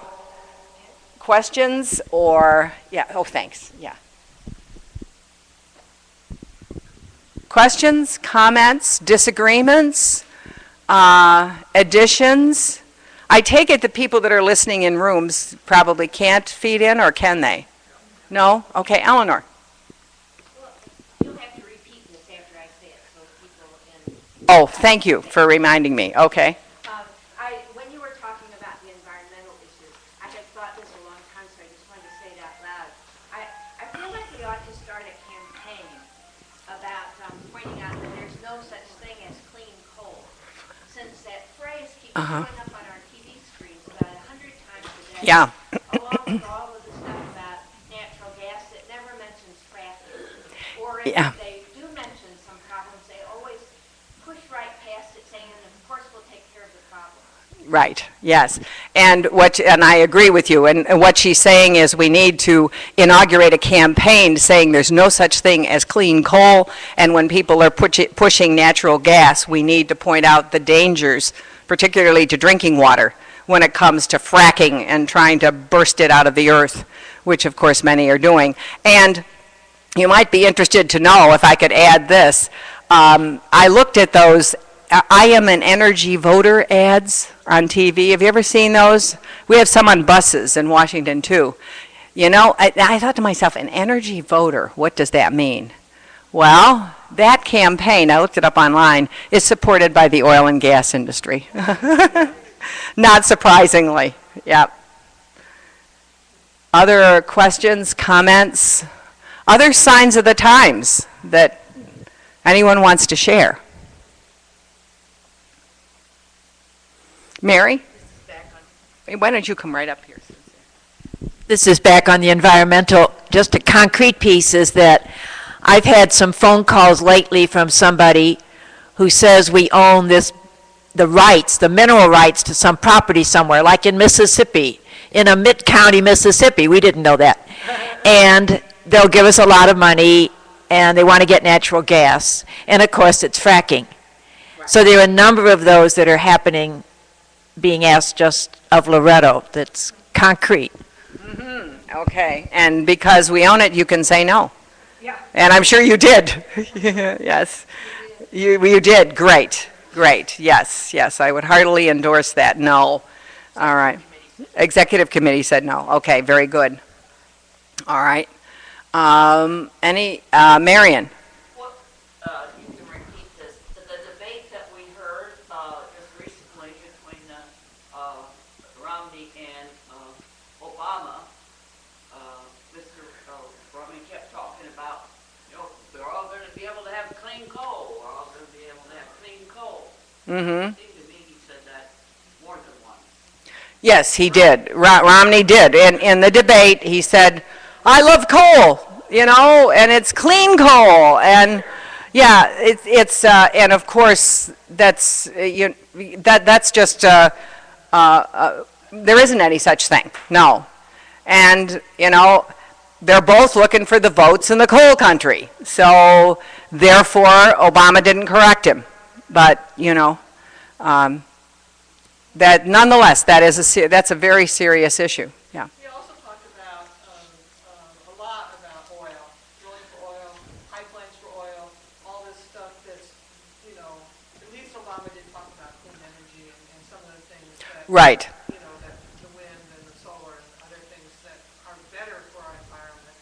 questions or, thanks, Questions, comments, disagreements, additions? I take it the people that are listening in rooms probably can't feed in, or can they? No? Okay, Eleanor. Well, you'll have to repeat this after I say it, so people in... Oh, thank you for reminding me. Okay. When you were talking about the environmental issues, I had thought this a long time, so I just wanted to say it out loud. I feel like we ought to start a campaign about pointing out that there's no such thing as clean coal, since that phrase keeps showing up on our TV screens about 100 times a day. Yeah. Along with all of the stuff about natural gas that never mentions fracking. Or if they do mention some problems, they always push right past it, saying, of course we'll take care of the problem. Right, yes. And I agree with you. And what she's saying is we need to inaugurate a campaign saying there's no such thing as clean coal. And when people are pushing natural gas, we need to point out the dangers, particularly to drinking water, when it comes to fracking and trying to burst it out of the earth, which of course many are doing. And you might be interested to know, if I could add this, I looked at those I am an energy voter ads on TV. Have you ever seen those? We have some on buses in Washington too. I thought to myself, an energy voter, what does that mean? Well, that campaign, I looked it up online, is supported by the oil and gas industry. Not surprisingly, yep. Other questions, comments, other signs of the times that anyone wants to share? Mary? Why don't you come right up here? This is back on the environmental. Just a concrete piece is that I've had some phone calls lately from somebody who says we own the mineral rights to some property somewhere, like in Mississippi, in a mid-county Mississippi. We didn't know that. and they'll give us a lot of money, and they want to get natural gas. And of course, it's fracking. So there are a number of those that are happening, being asked just of Loretto, that's concrete. Okay, and because we own it, you can say no. Yeah. And I'm sure you did. Yes, you did. Great, great. Yes, yes, I would heartily endorse that. No. All right. Executive committee said no. Okay, very good. All right. Marion? Well, you can repeat this. The debate that we heard just recently between Romney and Obama, Mr. Romney kept talking about, we're all going to be able to have clean coal. We're all going to be able to have clean coal. Mm-hmm. It seemed to me he said that more than once. Yes, he did. Romney did. In the debate, he said, I love coal, and it's clean coal. And yeah, and of course, that's just, there isn't any such thing, no. And, they're both looking for the votes in the coal country. So therefore, Obama didn't correct him. But, that nonetheless, that's a very serious issue. Yeah. He also talked about a lot about oil, drilling for oil, pipelines for oil, all this stuff that's, at least Obama did talk about clean energy and some of the things that, Right. That the wind and the solar and other things that are better for our environment.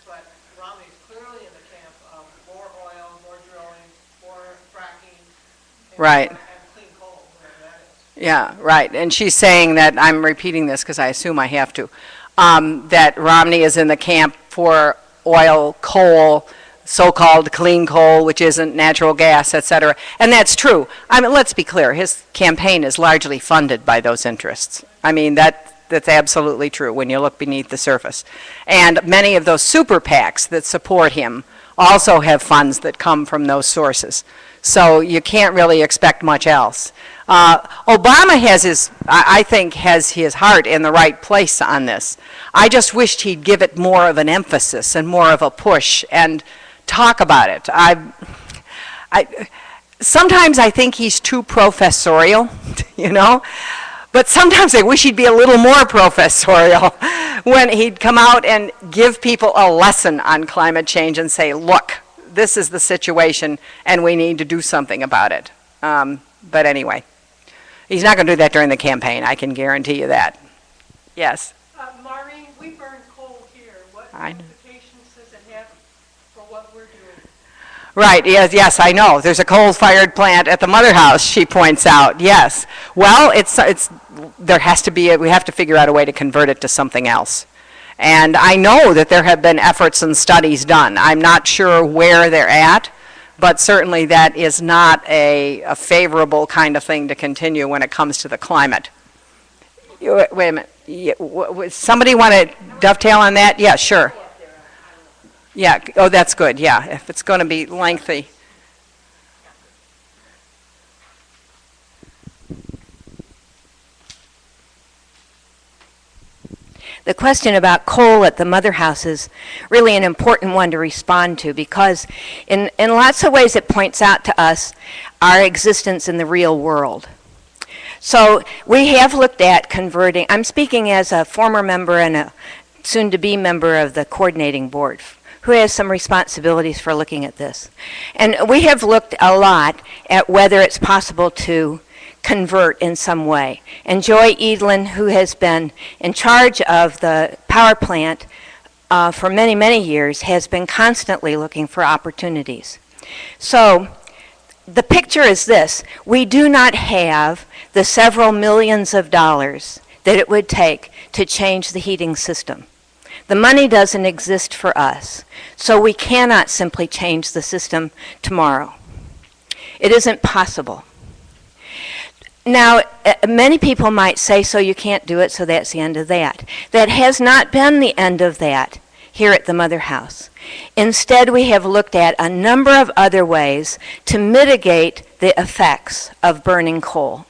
But Romney's clearly in the camp of more oil, more drilling, more fracking. Right. Yeah, right. And she's saying that, I'm repeating this because I assume I have to, that Romney is in the camp for oil, coal, so-called clean coal, which isn't natural gas, et cetera. And that's true. I mean, let's be clear. His campaign is largely funded by those interests. I mean, that's absolutely true when you look beneath the surface. And many of those super PACs that support him also have funds that come from those sources. So you can't really expect much else. Obama I think has his heart in the right place on this. I just wished he'd give it more of an emphasis and more of a push and talk about it. Sometimes I think he's too professorial, but sometimes I wish he'd be a little more professorial when he'd come out and give people a lesson on climate change and say, look, this is the situation and we need to do something about it. But anyway, he's not going to do that during the campaign, I can guarantee you that. Yes? Maureen, we burn coal here. What implications does it have for what we're doing? Right, yes, I know. There's a coal-fired plant at the Motherhouse, she points out, yes. Well, we have to figure out a way to convert it to something else. And I know that there have been efforts and studies done. I'm not sure where they're at, but certainly that is not a favorable kind of thing to continue when it comes to the climate. Wait a minute. Somebody want to dovetail on that? Yeah, sure. Yeah, oh, that's good, yeah, if it's going to be lengthy. The question about coal at the Motherhouse is really an important one to respond to because in lots of ways it points out to us our existence in the real world. So we have looked at converting, I'm speaking as a former member and a soon-to-be member of the coordinating board who has some responsibilities for looking at this. And we have looked a lot at whether it's possible to convert in some way. And Joy Edlin, who has been in charge of the power plant for many, many years, has been constantly looking for opportunities. So the picture is this. We do not have the several millions of dollars that it would take to change the heating system. The money doesn't exist for us, so we cannot simply change the system tomorrow. It isn't possible. Now, many people might say, so you can't do it, so that's the end of that. That has not been the end of that here at the Motherhouse. Instead, we have looked at a number of other ways to mitigate the effects of burning coal.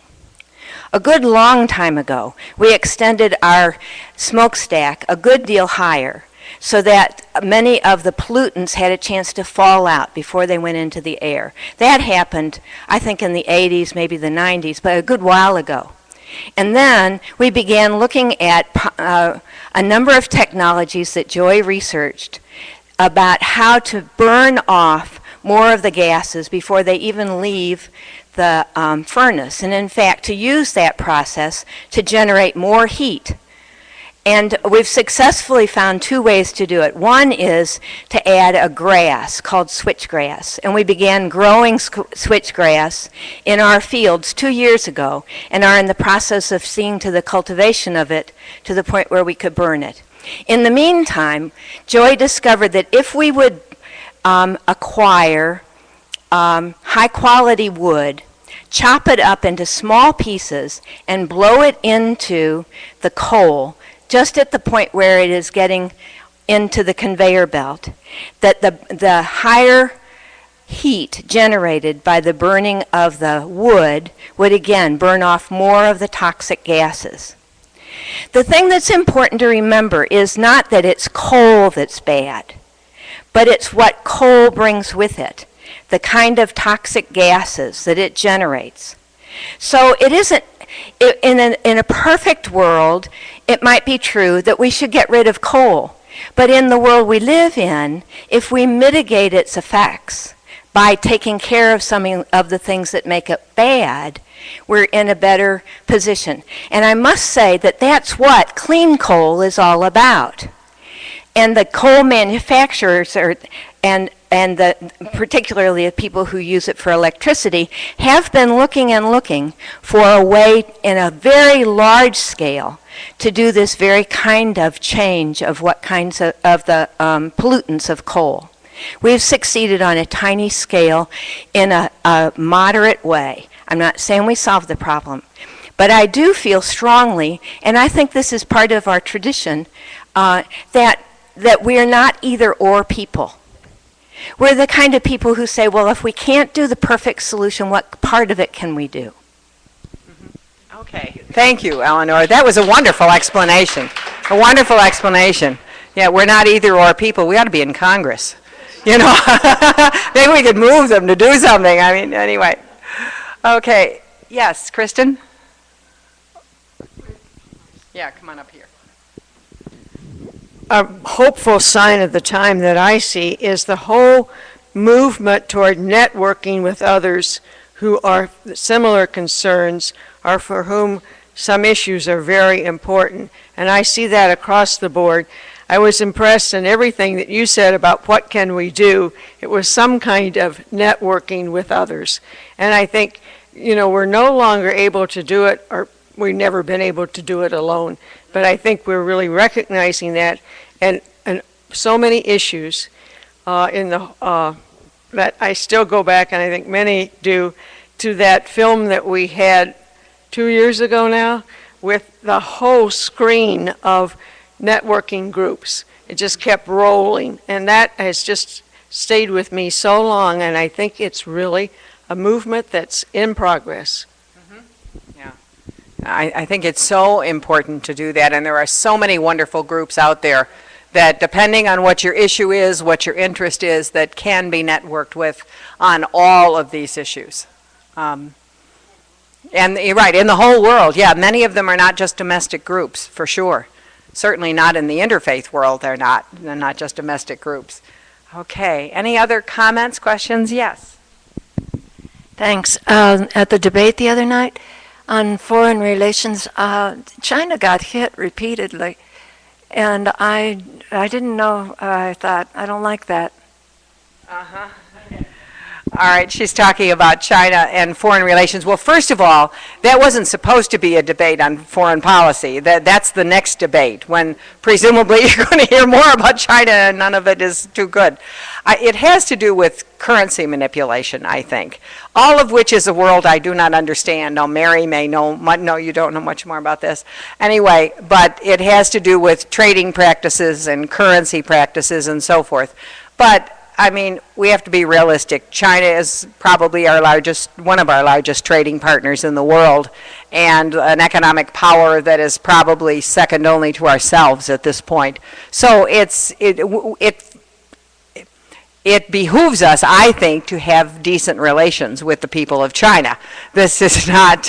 A good long time ago, we extended our smokestack a good deal higher so that many of the pollutants had a chance to fall out before they went into the air. That happened, I think, in the 80s, maybe the 90s, but a good while ago. And then we began looking at a number of technologies that Joy researched about how to burn off more of the gases before they even leave the furnace, and in fact to use that process to generate more heat. And we've successfully found two ways to do it. One is to add a grass called switchgrass, and we began growing switchgrass in our fields 2 years ago and are in the process of seeing to the cultivation of it to the point where we could burn it. In the meantime, Joy discovered that if we would acquire high-quality wood, chop it up into small pieces, and blow it into the coal just at the point where it is getting into the conveyor belt, that the higher heat generated by the burning of the wood would again burn off more of the toxic gases. The thing that's important to remember is not that it's coal that's bad, but it's what coal brings with it, the kind of toxic gases that it generates. So it isn't, in a perfect world, it might be true that we should get rid of coal. But in the world we live in, if we mitigate its effects by taking care of some of the things that make it bad, we're in a better position. And I must say that that's what clean coal is all about. And the coal manufacturers particularly the people who use it for electricity, have been looking for a way in a very large scale to do this very kind of change of what kinds of the pollutants of coal. We've succeeded on a tiny scale in a moderate way. I'm not saying we solved the problem, but I do feel strongly, and I think this is part of our tradition, that we're not either or people. We're the kind of people who say, well, if we can't do the perfect solution, what part of it can we do? Okay, thank you, Eleanor. That was a wonderful explanation. A wonderful explanation. Yeah, we're not either or people. We ought to be in Congress. You know, maybe we could move them to do something. I mean, anyway. Okay, yes, Kristen? Yeah, come on up here. A hopeful sign of the time that I see is the whole movement toward networking with others who are similar concerns or for whom some issues are very important. And I see that across the board. I was impressed in everything that you said about what can we do. It was some kind of networking with others. And I think, you know, we're no longer able to do it, or we've never been able to do it alone. But I think we're really recognizing that, and so many issues that I still go back, and I think many do, to that film that we had 2 years ago now, with the whole screen of networking groups. It just kept rolling, and that has just stayed with me so long, and I think it's really a movement that's in progress. Yeah, I think it's so important to do that, and there are so many wonderful groups out there that, depending on what your issue is, what your interest is, that can be networked with on all of these issues. And you're right, in the whole world, yeah, many of them are not just domestic groups, for sure. Certainly not in the interfaith world, they're not just domestic groups. Okay, any other comments, questions? Yes. Thanks. At the debate the other night on foreign relations, China got hit repeatedly, and I didn't know. I thought, I don't like that. Uh-huh. All right, she's talking about China and foreign relations. Well, first of all, that wasn't supposed to be a debate on foreign policy. That's the next debate, when presumably you're going to hear more about China and none of it is too good. It has to do with currency manipulation, I think, all of which is a world I do not understand. Now, Mary may know, no, you don't know much more about this. Anyway, but it has to do with trading practices and currency practices and so forth. But I mean, we have to be realistic. China is probably one of our largest trading partners in the world, and an economic power that is probably second only to ourselves at this point. So it behooves us, I think, to have decent relations with the people of China. This is not,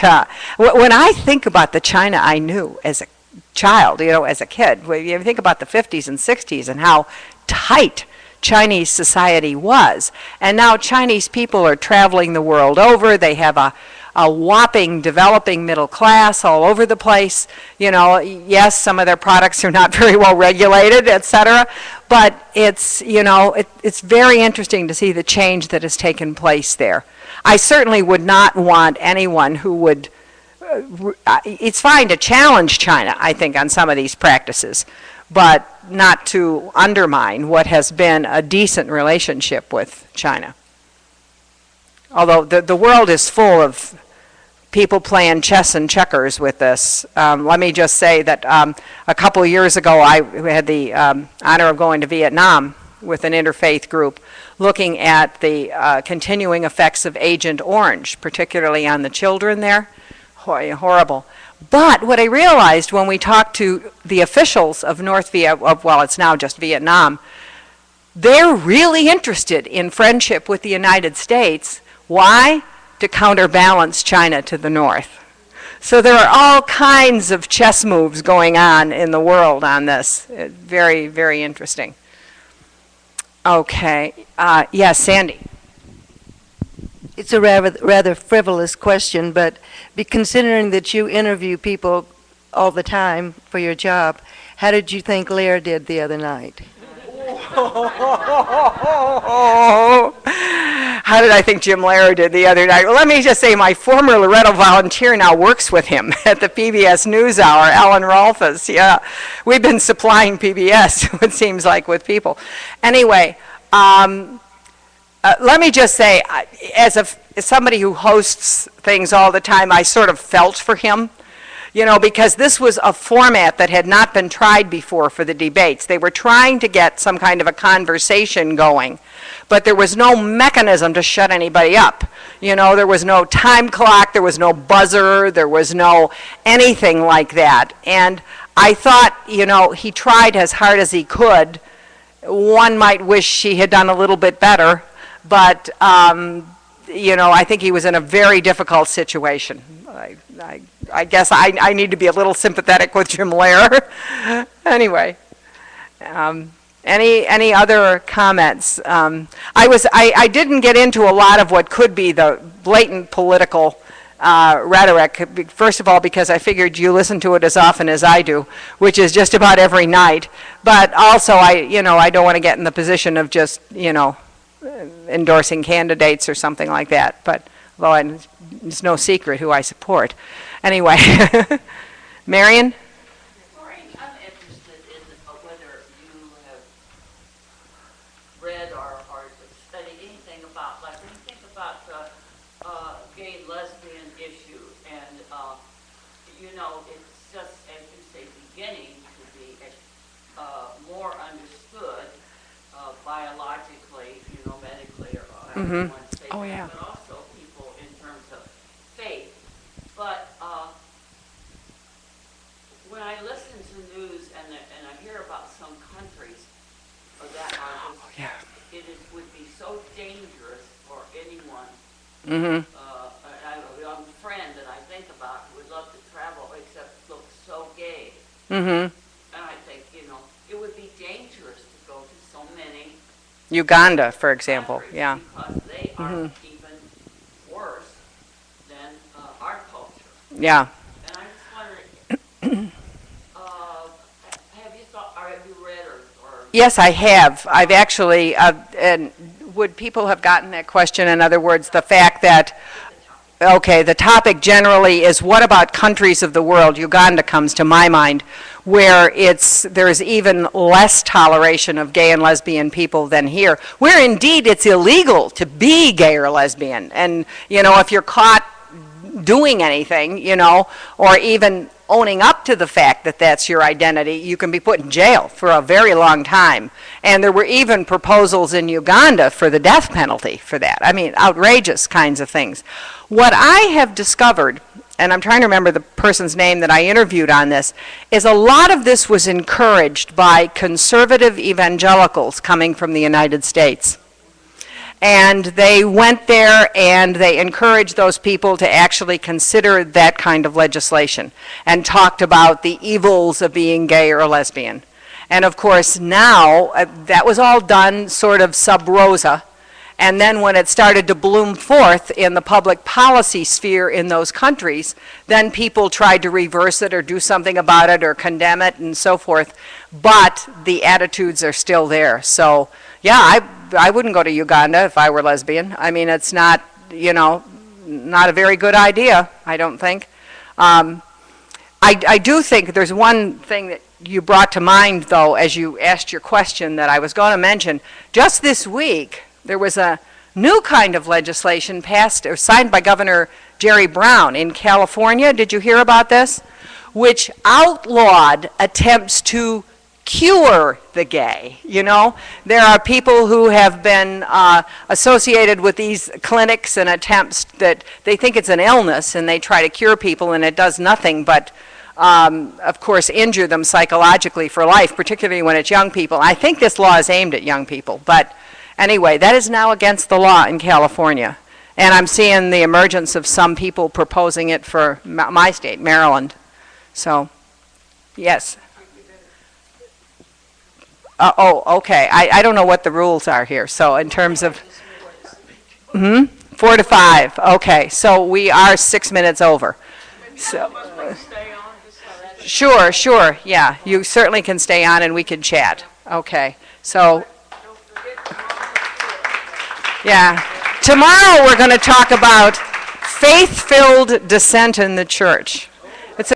when I think about the China I knew as a child, as a kid, when you think about the 50s and 60s and how tight Chinese society was. And now Chinese people are traveling the world over. They have a whopping developing middle class all over the place. Yes, some of their products are not very well regulated, etc. But it's, it's very interesting to see the change that has taken place there. I certainly would not want anyone who would, it's fine to challenge China, I think, on some of these practices, but not to undermine what has been a decent relationship with China. Although the world is full of people playing chess and checkers with this. Let me just say that a couple of years ago I had the honor of going to Vietnam with an interfaith group looking at the continuing effects of Agent Orange, particularly on the children there. Horrible. But what I realized when we talked to the officials of it's now just Vietnam, they're really interested in friendship with the United States. Why? To counterbalance China to the north. So there are all kinds of chess moves going on in the world on this. Very, very interesting. Okay. Yes, Sandy. It's a rather frivolous question, but considering that you interview people all the time for your job, how did you think Lair did the other night? How did I think Jim Lehrer did the other night? Well, let me just say my former Loretto volunteer now works with him at the PBS NewsHour, Ellen Rolfes. Yeah, we've been supplying PBS, it seems like, with people. Anyway, let me just say, as somebody who hosts things all the time, I sort of felt for him. Because this was a format that had not been tried before for the debates. They were trying to get some kind of a conversation going, but there was no mechanism to shut anybody up. There was no time clock, there was no buzzer, there was no anything like that. And I thought, he tried as hard as he could. One might wish he had done a little bit better, but I think he was in a very difficult situation. I guess I need to be a little sympathetic with Jim Lehrer. Anyway, any other comments? I didn't get into a lot of what could be the blatant political rhetoric. First of all, because I figured you listen to it as often as I do, which is just about every night. But also, I don't want to get in the position of just endorsing candidates or something like that. But although it's no secret who I support. Anyway, Marion? Maureen, I'm interested in whether you have read or studied anything about, when you think about the gay lesbian issue, and it's just, as you say, beginning to be more understood biologically, medically, or however you want to say Oh, that, yeah. but also people in terms of faith. But when I listen to news and I hear about some countries that are just, would be so dangerous for anyone. I have a young friend that I think about who would love to travel except looks so gay. And I think, it would be dangerous to go to so many Uganda, for example. countries Yeah. because they are even worse than our culture. Yeah. And I'm just wondering, have you thought, or have you read or Yes, I have. I've actually, and would people have gotten that question? In other words, the fact that, okay, the topic generally is what about countries of the world, Uganda comes to my mind, where there's even less toleration of gay and lesbian people than here, where indeed it's illegal to be gay or lesbian. And, if you're caught doing anything, or even owning up to the fact that that's your identity, you can be put in jail for a very long time. And there were even proposals in Uganda for the death penalty for that. I mean, outrageous kinds of things. What I have discovered, and I'm trying to remember the person's name that I interviewed on this, is a lot of this was encouraged by conservative evangelicals coming from the United States. And they went there and they encouraged those people to actually consider that kind of legislation and talked about the evils of being gay or lesbian. And of course now, that was all done sort of sub rosa. And then when it started to bloom forth in the public policy sphere in those countries, then people tried to reverse it or do something about it or condemn it and so forth. But the attitudes are still there. So yeah, I wouldn't go to Uganda if I were lesbian. I mean, it's not, you know, not a very good idea, I don't think. I do think there's one thing that you brought to mind, though, as you asked your question that I was going to mention. Just this week, there was a new kind of legislation passed or signed by Governor Jerry Brown in California. Did you hear about this? Which outlawed attempts to cure the gay. You know, there are people who have been associated with these clinics and attempts that they think it's an illness and they try to cure people and it does nothing but of course injure them psychologically for life, particularly when it's young people. I think this law is aimed at young people, but anyway, that is now against the law in California. And I'm seeing the emergence of some people proposing it for my state, Maryland. So, yes. Okay. I don't know what the rules are here. So in terms of 4 to 5. Okay. So we are 6 minutes over. So sure. Yeah. You certainly can stay on and we can chat. Okay. So yeah. Tomorrow we're going to talk about faith-filled dissent in the church.